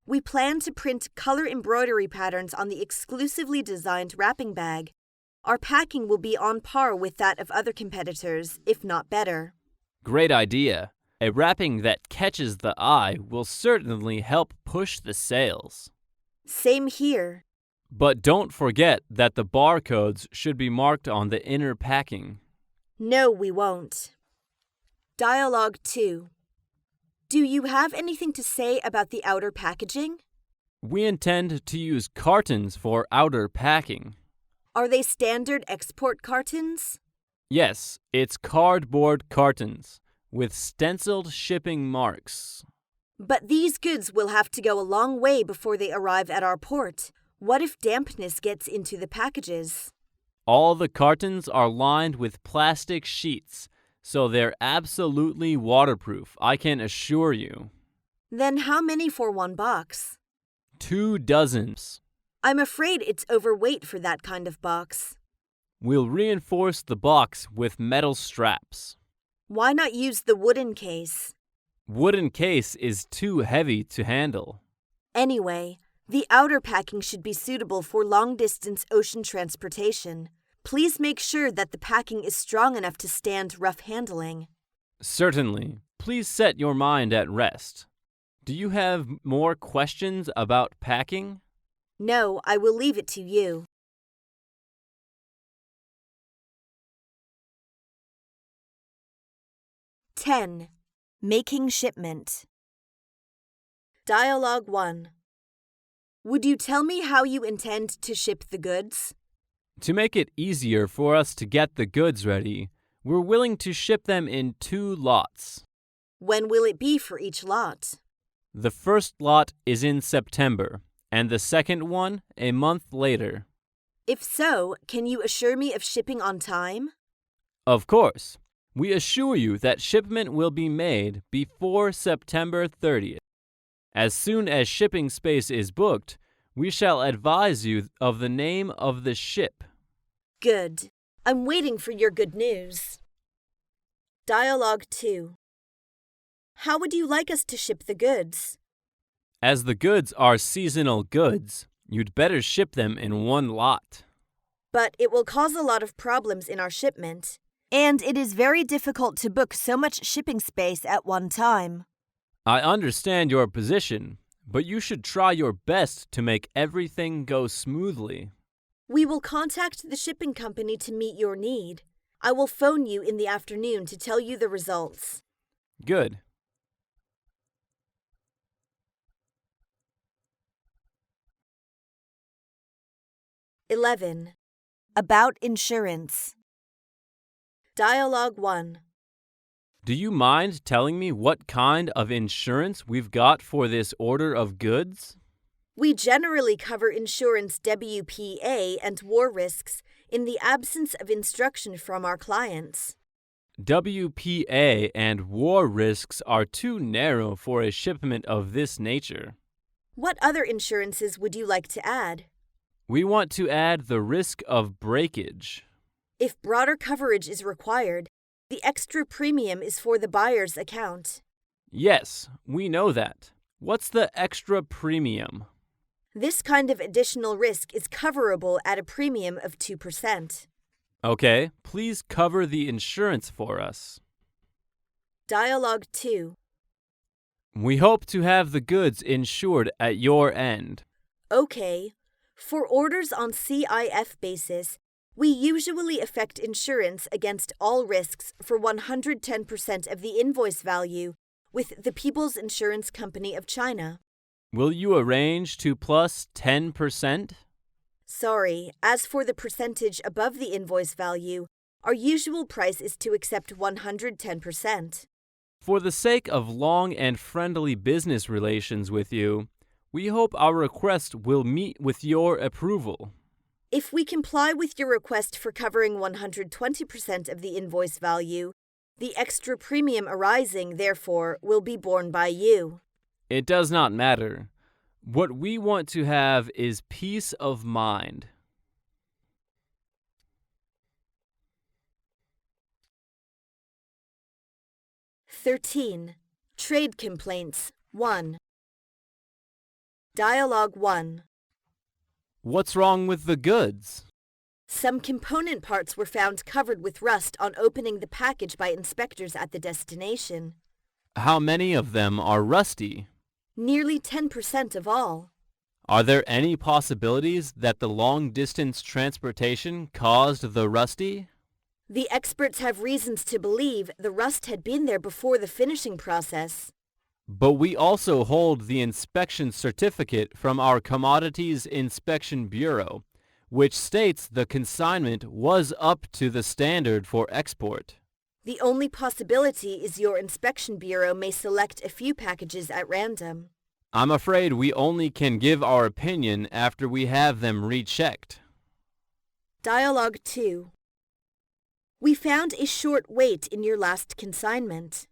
we plan to print color embroidery patterns on the exclusively designed wrapping bag. Our packing will be on par with that of other competitors, if not better. Great idea. A wrapping that catches the eye will certainly help push the sales. Same here. But don't forget that the barcodes should be marked on the inner packing. No, we won't. Dialogue 2. Do you have anything to say about the outer packaging? We intend to use cartons for outer packing. Are they standard export cartons? Yes, it's cardboard cartons with stenciled shipping marks. But these goods will have to go a long way before they arrive at our port. What if dampness gets into the packages? All the cartons are lined with plastic sheets, so they're absolutely waterproof, I can assure you. Then how many for one box? 2 dozens. I'm afraid it's overweight for that kind of box. We'll reinforce the box with metal straps. Why not use the wooden case? Wooden case is too heavy to handle. Anyway, the outer packing should be suitable for long-distance ocean transportation. Please make sure that the packing is strong enough to stand rough handling. Certainly. Please set your mind at rest. Do you have more questions about packing? No, I will leave it to you. Ten. Making shipment. Dialogue 1. Would you tell me how you intend to ship the goods? To make it easier for us to get the goods ready, we're willing to ship them in 2 lots. When will it be for each lot? The first lot is in September, and the second one a month later. If so, can you assure me of shipping on time? Of course. We assure you that shipment will be made before September 30th. As soon as shipping space is booked, we shall advise you of the name of the ship. Good. I'm waiting for your good news. Dialogue 2. How would you like us to ship the goods? As the goods are seasonal goods, you'd better ship them in one lot. But it will cause a lot of problems in our shipment, and it is very difficult to book so much shipping space at one time. I understand your position, but you should try your best to make everything go smoothly. We will contact the shipping company to meet your need. I will phone you in the afternoon to tell you the results. Good. (11) About insurance. Dialogue 1. Do you mind telling me what kind of insurance we've got for this order of goods? We generally cover insurance WPA and war risks in the absence of instruction from our clients. WPA and war risks are too narrow for a shipment of this nature. What other insurances would you like to add? We want to add the risk of breakage. If broader coverage is required, the extra premium is for the buyer's account. Yes, we know that. What's the extra premium? This kind of additional risk is coverable at a premium of 2%. Okay, please cover the insurance for us. Dialogue 2. We hope to have the goods insured at your end. Okay. For orders on CIF basis, we usually effect insurance against all risks for 110% of the invoice value with the People's Insurance Company of China. Will you arrange to plus 10%? Sorry, as for the percentage above the invoice value, our usual price is to accept 110%. For the sake of long and friendly business relations with you, we hope our request will meet with your approval. If we comply with your request for covering 120% of the invoice value, the extra premium arising, therefore, will be borne by you. It does not matter. What we want to have is peace of mind. (13) Trade Complaints 1. Dialogue 1. What's wrong with the goods? Some component parts were found covered with rust on opening the package by inspectors at the destination. How many of them are rusty? Nearly 10% of all. Are there any possibilities that the long-distance transportation caused the rusty? The experts have reasons to believe the rust had been there before the finishing process. But we also hold the inspection certificate from our Commodities Inspection Bureau, which states the consignment was up to the standard for export. The only possibility is your inspection bureau may select a few packages at random. I'm afraid we only can give our opinion after we have them rechecked. Dialogue 2. We found a short wait in your last consignment.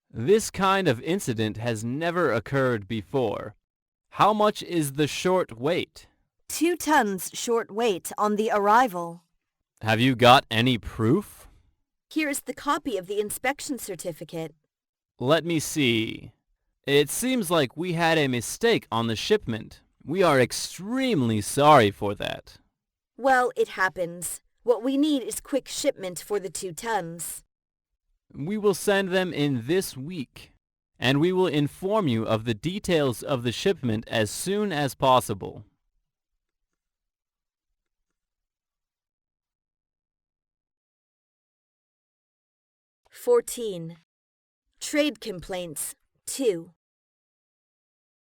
This kind of incident has never occurred before. How much is the short wait? 2 tons short wait on the arrival. Have you got any proof? Here is the copy of the inspection certificate. Let me see. It seems like we had a mistake on the shipment. We are extremely sorry for that. Well, it happens. What we need is quick shipment for the 2 tons. We will send them in this week, and we will inform you of the details of the shipment as soon as possible. (14) Trade Complaints 2.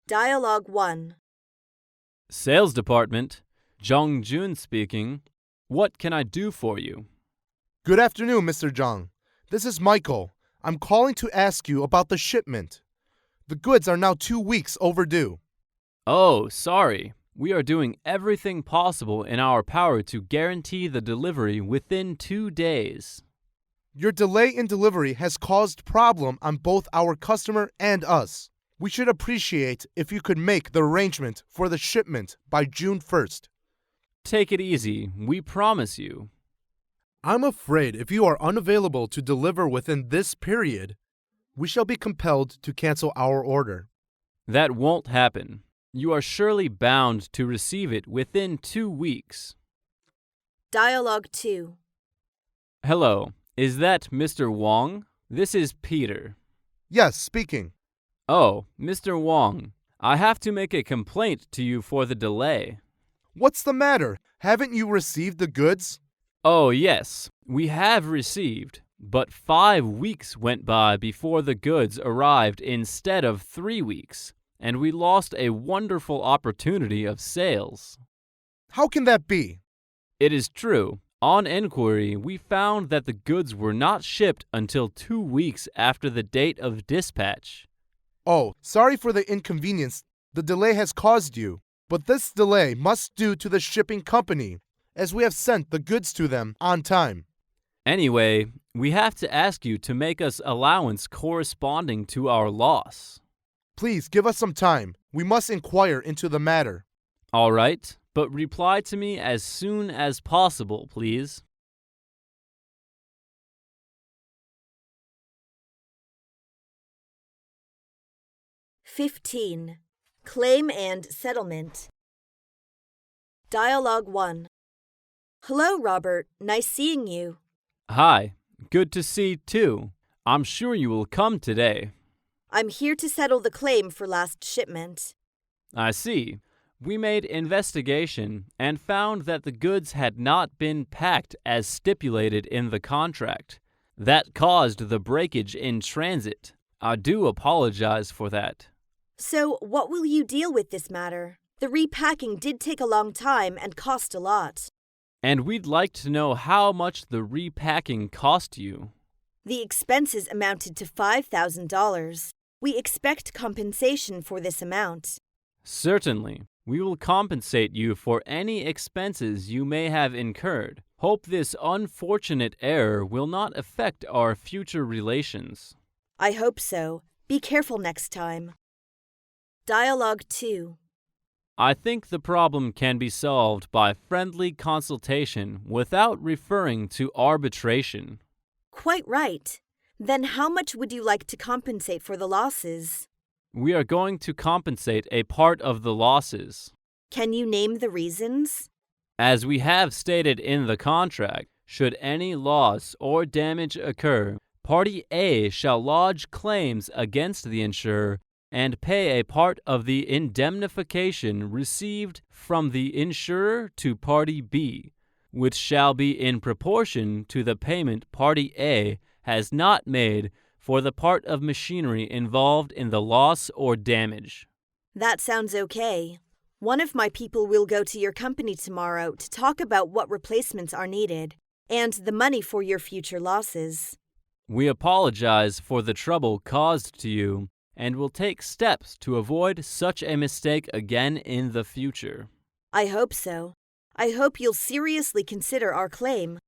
Dialogue 1. Sales Department, Zhang Jun speaking. What can I do for you? Good afternoon, Mr. Zhang. This is Michael. I'm calling to ask you about the shipment. The goods are now 2 weeks overdue. Oh, sorry. We are doing everything possible in our power to guarantee the delivery within 2 days. Your delay in delivery has caused problem on both our customer and us. We should appreciate if you could make the arrangement for the shipment by June 1st. Take it easy. We promise you. I'm afraid if you are unavailable to deliver within this period, we shall be compelled to cancel our order. That won't happen. You are surely bound to receive it within 2 weeks. Dialogue 2. Hello, is that Mr. Wong? This is Peter. Yes, speaking. Oh, Mr. Wong, I have to make a complaint to you for the delay. What's the matter? Haven't you received the goods? Oh, yes, we have received, but 5 weeks went by before the goods arrived instead of 3 weeks, and we lost a wonderful opportunity of sales. How can that be? It is true. On inquiry, we found that the goods were not shipped until 2 weeks after the date of dispatch. Oh, sorry for the inconvenience the delay has caused you, but this delay must due to the shipping company, as we have sent the goods to them on time. Anyway, we have to ask you to make us allowance corresponding to our loss. Please give us some time. We must inquire into the matter. All right, but reply to me as soon as possible, please. (15) Claim and settlement. Dialogue 1. Hello, Robert. Nice seeing you. Hi, good to see too. I'm sure you will come today. I'm here to settle the claim for last shipment. I see. We made investigation and found that the goods had not been packed as stipulated in the contract. That caused the breakage in transit. I do apologize for that. So, what will you deal with this matter? The repacking did take a long time and cost a lot. And we'd like to know how much the repacking cost you. The expenses amounted to $5,000. We expect compensation for this amount. Certainly. We will compensate you for any expenses you may have incurred. Hope this unfortunate error will not affect our future relations. I hope so. Be careful next time. Dialogue 2. I think the problem can be solved by friendly consultation without referring to arbitration. Quite right. Then how much would you like to compensate for the losses? We are going to compensate a part of the losses. Can you name the reasons? As we have stated in the contract, should any loss or damage occur, Party A shall lodge claims against the insurer and pay a part of the indemnification received from the insurer to Party B, which shall be in proportion to the payment Party A has not made for the part of machinery involved in the loss or damage. That sounds okay. One of my people will go to your company tomorrow to talk about what replacements are needed and the money for your future losses. We apologize for the trouble caused to you and will take steps to avoid such a mistake again in the future. I hope so. I hope you'll seriously consider our claim.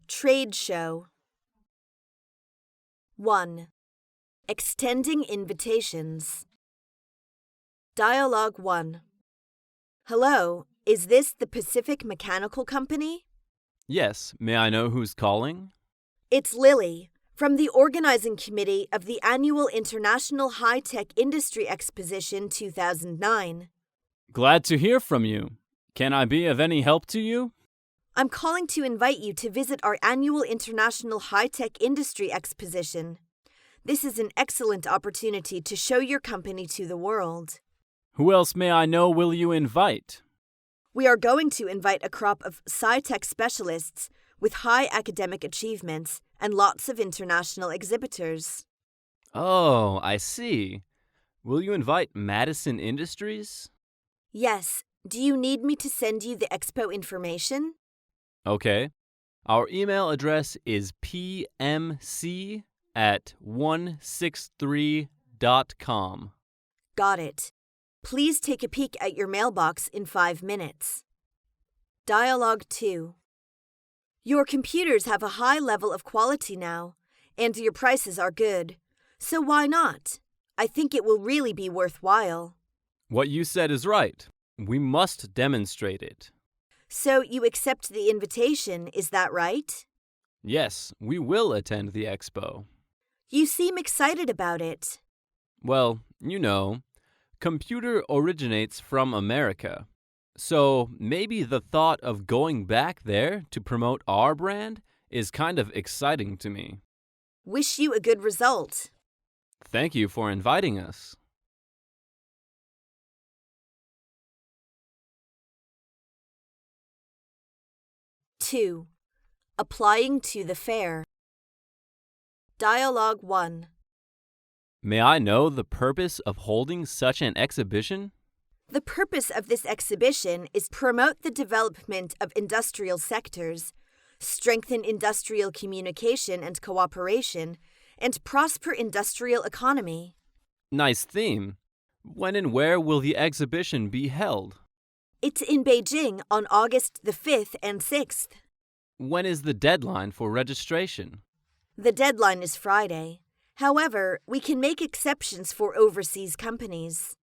Trade show. 1. Extending invitations. Dialogue 1. Hello, is this the Pacific Mechanical Company? Yes, may I know who's calling? It's Lily, from the organizing committee of the annual International High-Tech Industry Exposition 2009. Glad to hear from you. Can I be of any help to you? I'm calling to invite you to visit our annual International High-Tech Industry Exposition. This is an excellent opportunity to show your company to the world. Who else may I know will you invite? We are going to invite a crop of sci-tech specialists with high academic achievements and lots of international exhibitors. Oh, I see. Will you invite Madison Industries? Yes, Do you need me to send you the expo information? Okay. Our email address is pmc@163.com. Got it. Please take a peek at your mailbox in 5 minutes. Dialogue 2. Your computers have a high level of quality now, and your prices are good. So why not? I think it will really be worthwhile. What you said is right. We must demonstrate it. So you accept the invitation, is that right? Yes, we will attend the expo. You seem excited about it. Well, computer originates from America. So maybe the thought of going back there to promote our brand is kind of exciting to me. Wish you a good result. Thank you for inviting us. Two. Applying to the fair. Dialogue 1. May I know the purpose of holding such an exhibition? The purpose of this exhibition is promote the development of industrial sectors, strengthen industrial communication and cooperation, and prosper industrial economy. Nice theme. When and where will the exhibition be held? It's in Beijing on August the 5th and 6th. When is the deadline for registration? The deadline is Friday. However, we can make exceptions for overseas companies.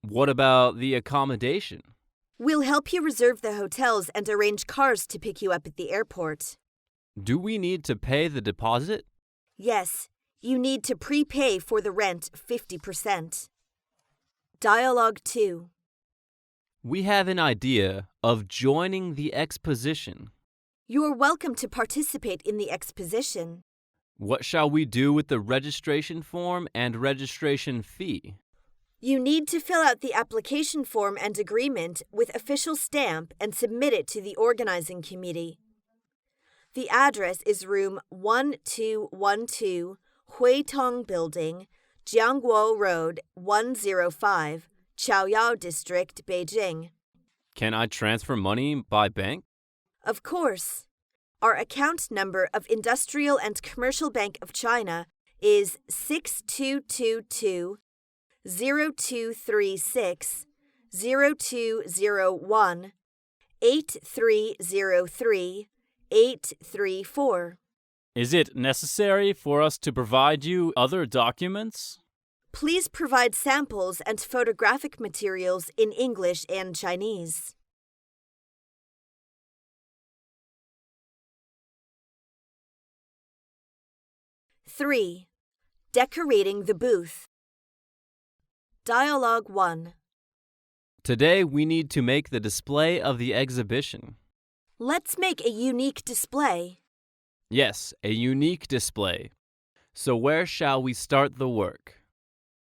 What about the accommodation? We'll help you reserve the hotels and arrange cars to pick you up at the airport. Do we need to pay the deposit? Yes, you need to prepay for the rent 50%. Dialogue 2. We have an idea of joining the exposition. You're welcome to participate in the exposition. What shall we do with the registration form and registration fee? You need to fill out the application form and agreement with official stamp and submit it to the organizing committee. The address is room 1212, Huitong Building, Jiangguo Road, 105, Chaoyao District, Beijing. Can I transfer money by bank? Of course. Our account number of Industrial and Commercial Bank of China is 6222 0236 0201 8303 834. Is it necessary for us to provide you other documents? Please provide samples and photographic materials in English and Chinese. Three. Decorating the booth. Dialogue 1. Today we need to make the display of the exhibition. Let's make a unique display. Yes, a unique display. So where shall we start the work?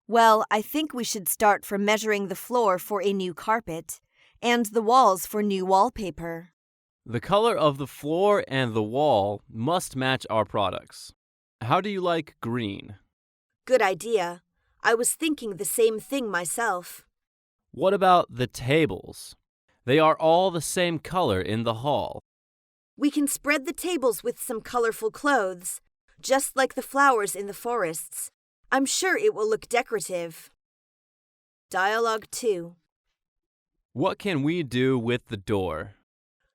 Well, I think we should start from measuring the floor for a new carpet and the walls for new wallpaper. The color of the floor and the wall must match our products. How do you like green? Good idea. I was thinking the same thing myself. What about the tables? They are all the same color in the hall. We can spread the tables with some colorful clothes, just like the flowers in the forests. I'm sure it will look decorative. Dialogue 2. What can we do with the door?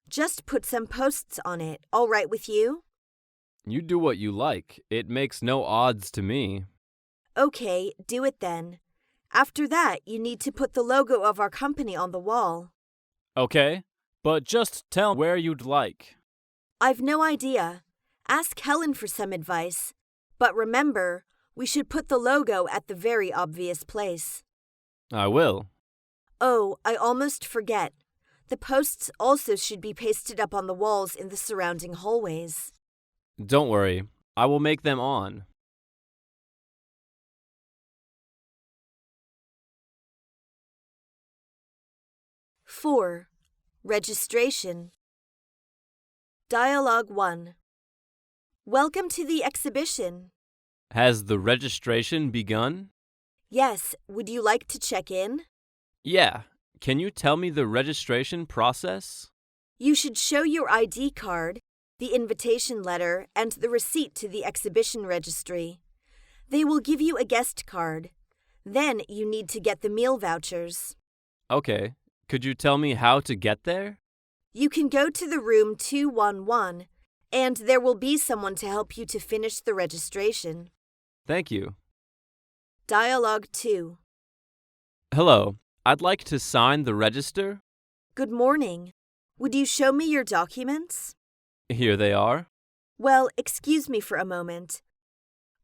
Just put some posts on it. All right with you? You do what you like. It makes no odds to me. Okay, do it then. After that, you need to put the logo of our company on the wall. Okay, but just tell where you'd like. I've no idea. Ask Helen for some advice. But remember, we should put the logo at the very obvious place. I will. Oh, I almost forget. The posts also should be pasted up on the walls in the surrounding hallways. Don't worry. I will make them on. 4. Registration. Dialogue 1. Welcome to the exhibition. Has the registration begun? Yes, would you like to check in? Yeah. Can you tell me the registration process? You should show your ID card, the invitation letter, and the receipt to the exhibition registry. They will give you a guest card. Then you need to get the meal vouchers. Okay. Could you tell me how to get there? You can go to the room 211, and there will be someone to help you to finish the registration. Thank you. Dialogue 2. Hello. I'd like to sign the register. Good morning. Would you show me your documents? Here they are. Well, excuse me for a moment.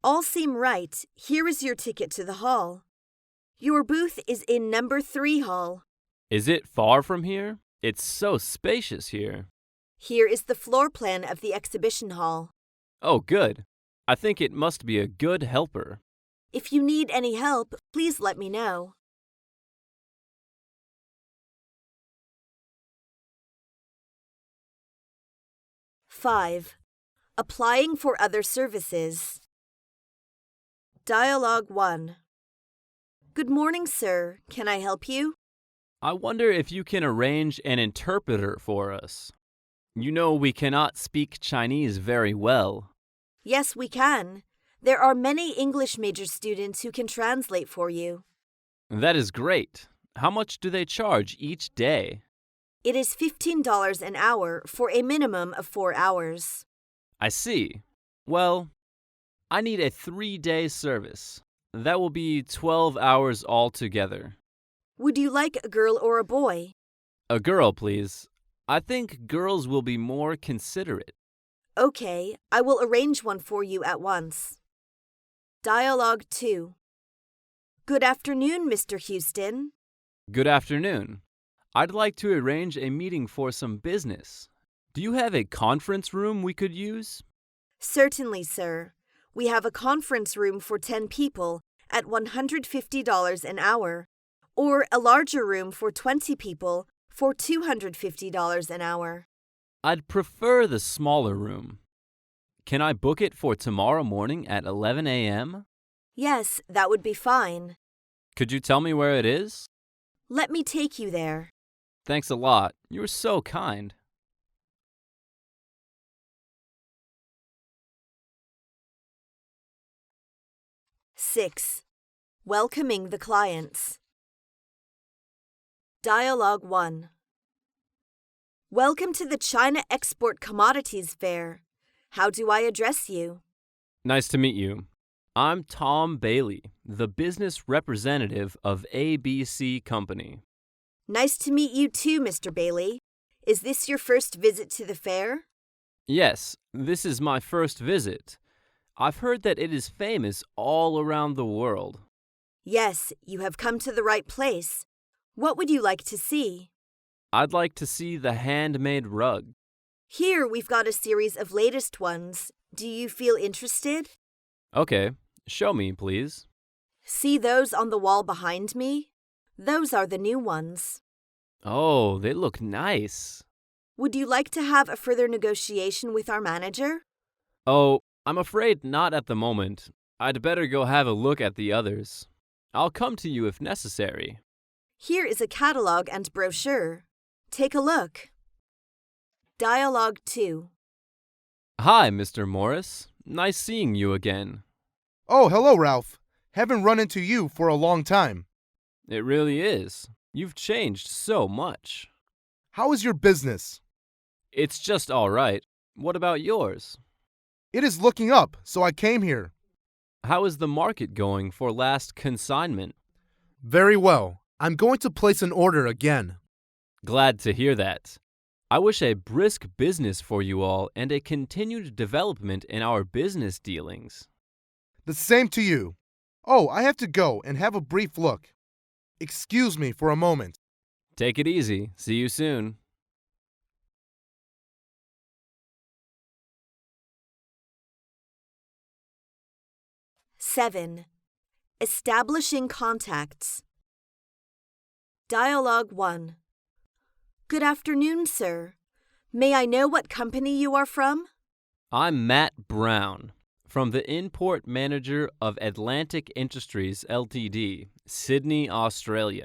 All seem right. Here is your ticket to the hall. Your booth is in number 3 hall. Is it far from here? It's so spacious here. Here is the floor plan of the exhibition hall. Oh, good. I think it must be a good helper. If you need any help, please let me know. Five. Applying for other services. Dialogue 1. Good morning, sir. Can I help you? I wonder if you can arrange an interpreter for us. You know we cannot speak Chinese very well. Yes, we can. There are many English major students who can translate for you. That is great. How much do they charge each day? It is $15 an hour for a minimum of 4 hours. I see. Well, I need a 3-day service. That will be 12 hours altogether. Would you like a girl or a boy? A girl, please. I think girls will be more considerate. Okay, I will arrange one for you at once. Dialogue 2. Good afternoon, Mr. Houston. Good afternoon. I'd like to arrange a meeting for some business. Do you have a conference room we could use? Certainly, sir. We have a conference room for 10 people at $150 an hour, or a larger room for 20 people for $250 an hour. I'd prefer the smaller room. Can I book it for tomorrow morning at 11 a.m.? Yes, that would be fine. Could you tell me where it is? Let me take you there. Thanks a lot. You're so kind. Six. Welcoming the clients. Dialogue 1. Welcome to the China Export Commodities Fair. How do I address you? Nice to meet you. I'm Tom Bailey, the business representative of ABC Company. Nice to meet you too, Mr. Bailey. Is this your first visit to the fair? Yes, this is my first visit. I've heard that it is famous all around the world. Yes, you have come to the right place. What would you like to see? I'd like to see the handmade rug. Here we've got a series of latest ones. Do you feel interested? Okay, show me, please. See those on the wall behind me? Those are the new ones. Oh, they look nice. Would you like to have a further negotiation with our manager? Oh, I'm afraid not at the moment. I'd better go have a look at the others. I'll come to you if necessary. Here is a catalog and brochure. Take a look. Dialogue 2. Hi, Mr. Morris. Nice seeing you again. Oh, hello, Ralph. Haven't run into you for a long time. It really is. You've changed so much. How is your business? It's just all right. What about yours? It is looking up, so I came here. How is the market going for last consignment? Very well. I'm going to place an order again. Glad to hear that. I wish a brisk business for you all and a continued development in our business dealings. The same to you. Oh, I have to go and have a brief look. Excuse me for a moment. Take it easy. See you soon. Seven. Establishing contacts. Dialogue 1. Good afternoon, sir. May I know what company you are from? I'm Matt Brown, from the import manager of Atlantic Industries Ltd., Sydney, Australia.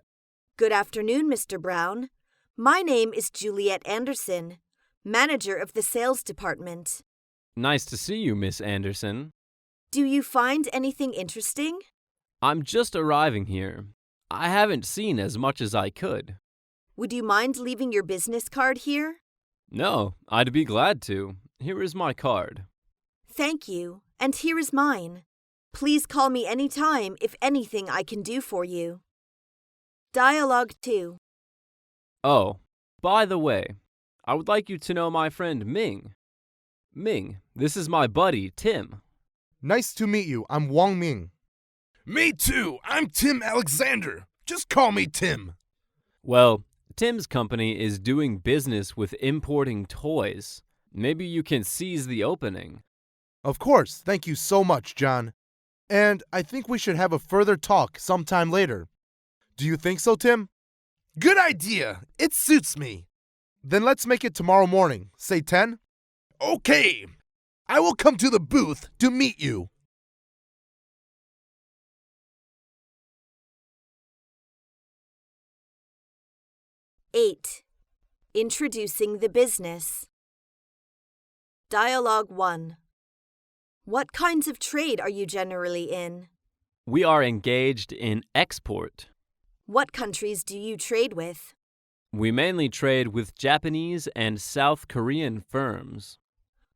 Good afternoon, Mr. Brown. My name is Juliet Anderson, manager of the sales department. Nice to see you, Miss Anderson. Do you find anything interesting? I'm just arriving here. I haven't seen as much as I could. Would you mind leaving your business card here? No, I'd be glad to. Here is my card. Thank you, and here is mine. Please call me anytime if anything I can do for you. Dialogue 2. Oh, by the way, I would like you to know my friend Ming. Ming, this is my buddy, Tim. Nice to meet you. I'm Wang Ming. Me too. I'm Tim Alexander. Just call me Tim. Well, Tim's company is doing business with importing toys. Maybe you can seize the opening. Of course. Thank you so much, John. And I think we should have a further talk sometime later. Do you think so, Tim? Good idea. It suits me. Then let's make it tomorrow morning. Say 10? Okay. I will come to the booth to meet you. Eight. Introducing the business. Dialogue 1. What kinds of trade are you generally in? We are engaged in export. What countries do you trade with? We mainly trade with Japanese and South Korean firms.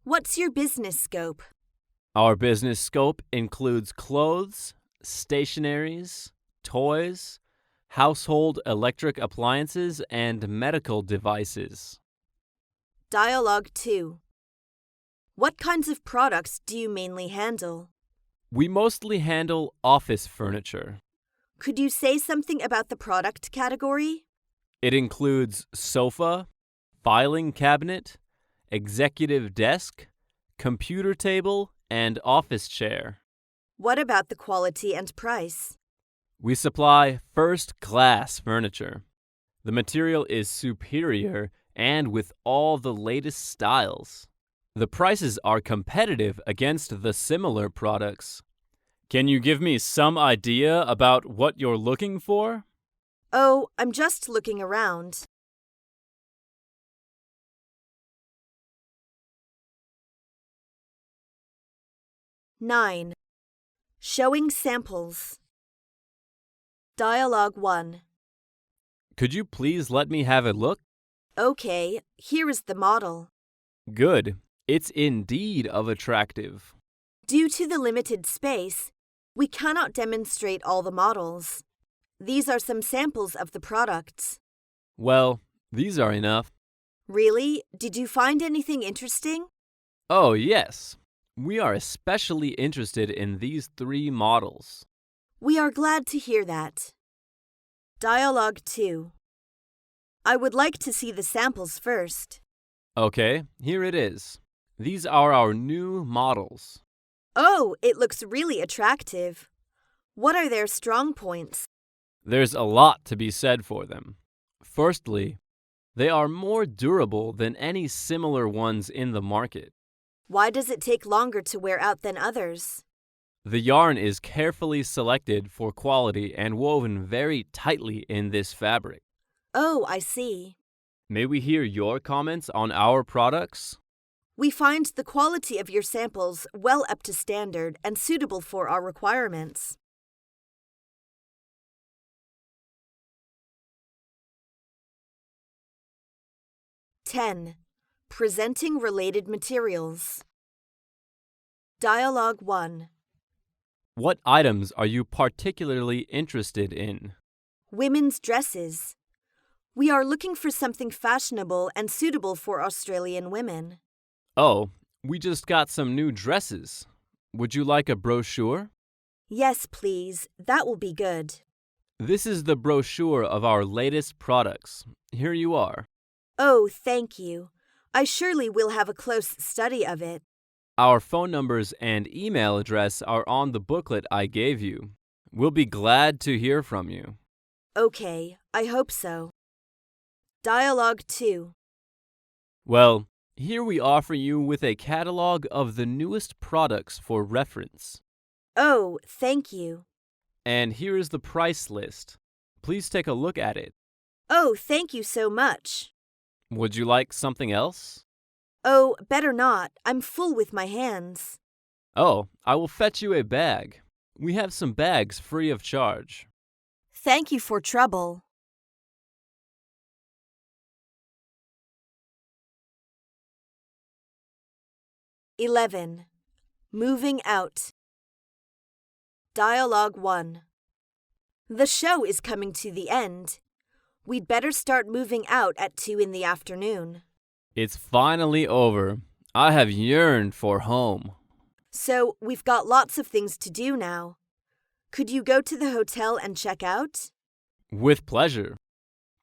What's your business scope? Our business scope includes clothes, stationaries, toys, household electric appliances, and medical devices. Dialogue 2. What kinds of products do you mainly handle? We mostly handle office furniture. Could you say something about the product category? It includes sofa, filing cabinet, executive desk, computer table, and office chair. What about the quality and price? We supply first-class furniture. The material is superior and with all the latest styles. The prices are competitive against the similar products. Can you give me some idea about what you're looking for? Oh, I'm just looking around. Nine. Showing samples. Dialogue 1. Could you please let me have a look? Okay, here is the model. Good. It's indeed of attractive. Due to the limited space, we cannot demonstrate all the models. These are some samples of the products. Well, these are enough. Really? Did you find anything interesting? Oh, yes. We are especially interested in these 3 models. We are glad to hear that. Dialogue 2. I would like to see the samples first. Okay, here it is. These are our new models. Oh, it looks really attractive. What are their strong points? There's a lot to be said for them. Firstly, they are more durable than any similar ones in the market. Why does it take longer to wear out than others? The yarn is carefully selected for quality and woven very tightly in this fabric. Oh, I see. May we hear your comments on our products? We find the quality of your samples well up to standard and suitable for our requirements. Ten. Presenting related materials. Dialogue 1. What items are you particularly interested in? Women's dresses. We are looking for something fashionable and suitable for Australian women. Oh, we just got some new dresses. Would you like a brochure? Yes, please. That will be good. This is the brochure of our latest products. Here you are. Oh, thank you. I surely will have a close study of it. Our phone numbers and email address are on the booklet I gave you. We'll be glad to hear from you. Okay, I hope so. Dialogue 2. Well, here we offer you with a catalog of the newest products for reference. Oh, thank you. And here is the price list. Please take a look at it. Oh, thank you so much. Would you like something else? Oh, better not. I'm full with my hands. Oh, I will fetch you a bag. We have some bags free of charge. Thank you for trouble. (11) Moving out. Dialogue 1. The show is coming to the end. We'd better start moving out at 2 in the afternoon. It's finally over. I have yearned for home. So, we've got lots of things to do now. Could you go to the hotel and check out? With pleasure.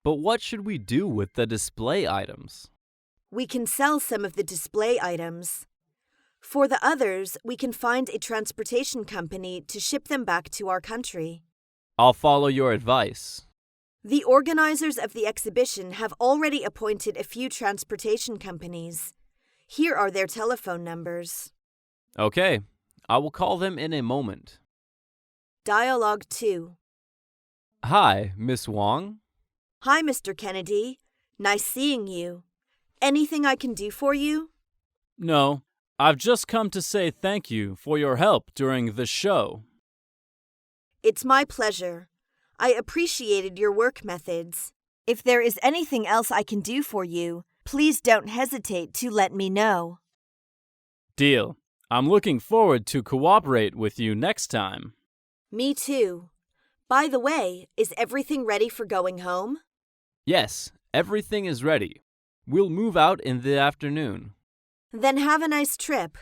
But what should we do with the display items? We can sell some of the display items. For the others, we can find a transportation company to ship them back to our country. I'll follow your advice. The organizers of the exhibition have already appointed a few transportation companies. Here are their telephone numbers. Okay, I will call them in a moment. Dialogue 2. Hi, Miss Wong. Hi, Mr. Kennedy. Nice seeing you. Anything I can do for you? No, I've just come to say thank you for your help during the show. It's my pleasure. I appreciated your work methods. If there is anything else I can do for you, please don't hesitate to let me know. Deal. I'm looking forward to cooperate with you next time. Me too. By the way, is everything ready for going home? Yes, everything is ready. We'll move out in the afternoon. Then have a nice trip.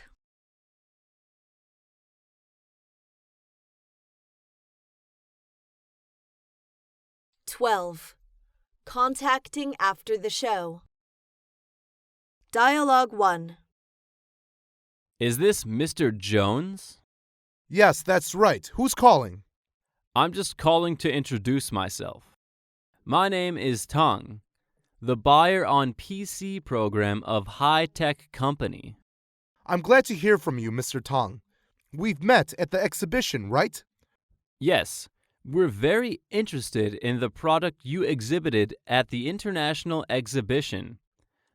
(12) Contacting after the show. Dialogue 1. Is this Mr. Jones? Yes, that's right. Who's calling? I'm just calling to introduce myself. My name is Tong, the buyer on PC program of High Tech Company. I'm glad to hear from you, Mr. Tong. We've met at the exhibition, right? Yes, we're very interested in the product you exhibited at the international exhibition.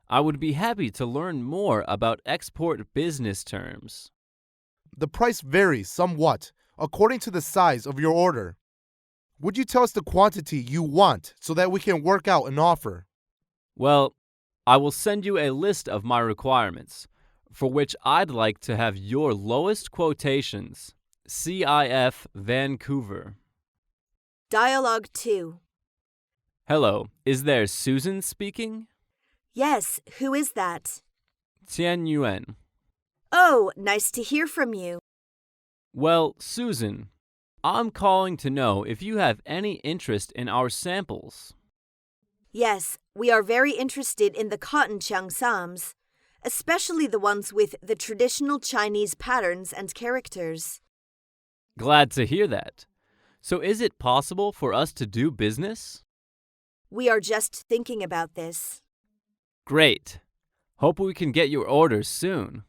I would be happy to learn more about export business terms. The price varies somewhat according to the size of your order. Would you tell us the quantity you want so that we can work out an offer? Well, I will send you a list of my requirements, for which I'd like to have your lowest quotations. CIF Vancouver. Dialogue 2. Hello, is there Susan speaking? Yes, who is that? Tian Yuan. Oh, nice to hear from you. Well, Susan, I'm calling to know if you have any interest in our samples. Yes, we are very interested in the cotton cheongsams, especially the ones with the traditional Chinese patterns and characters. Glad to hear that. So is it possible for us to do business? We are just thinking about this. Great. Hope we can get your orders soon.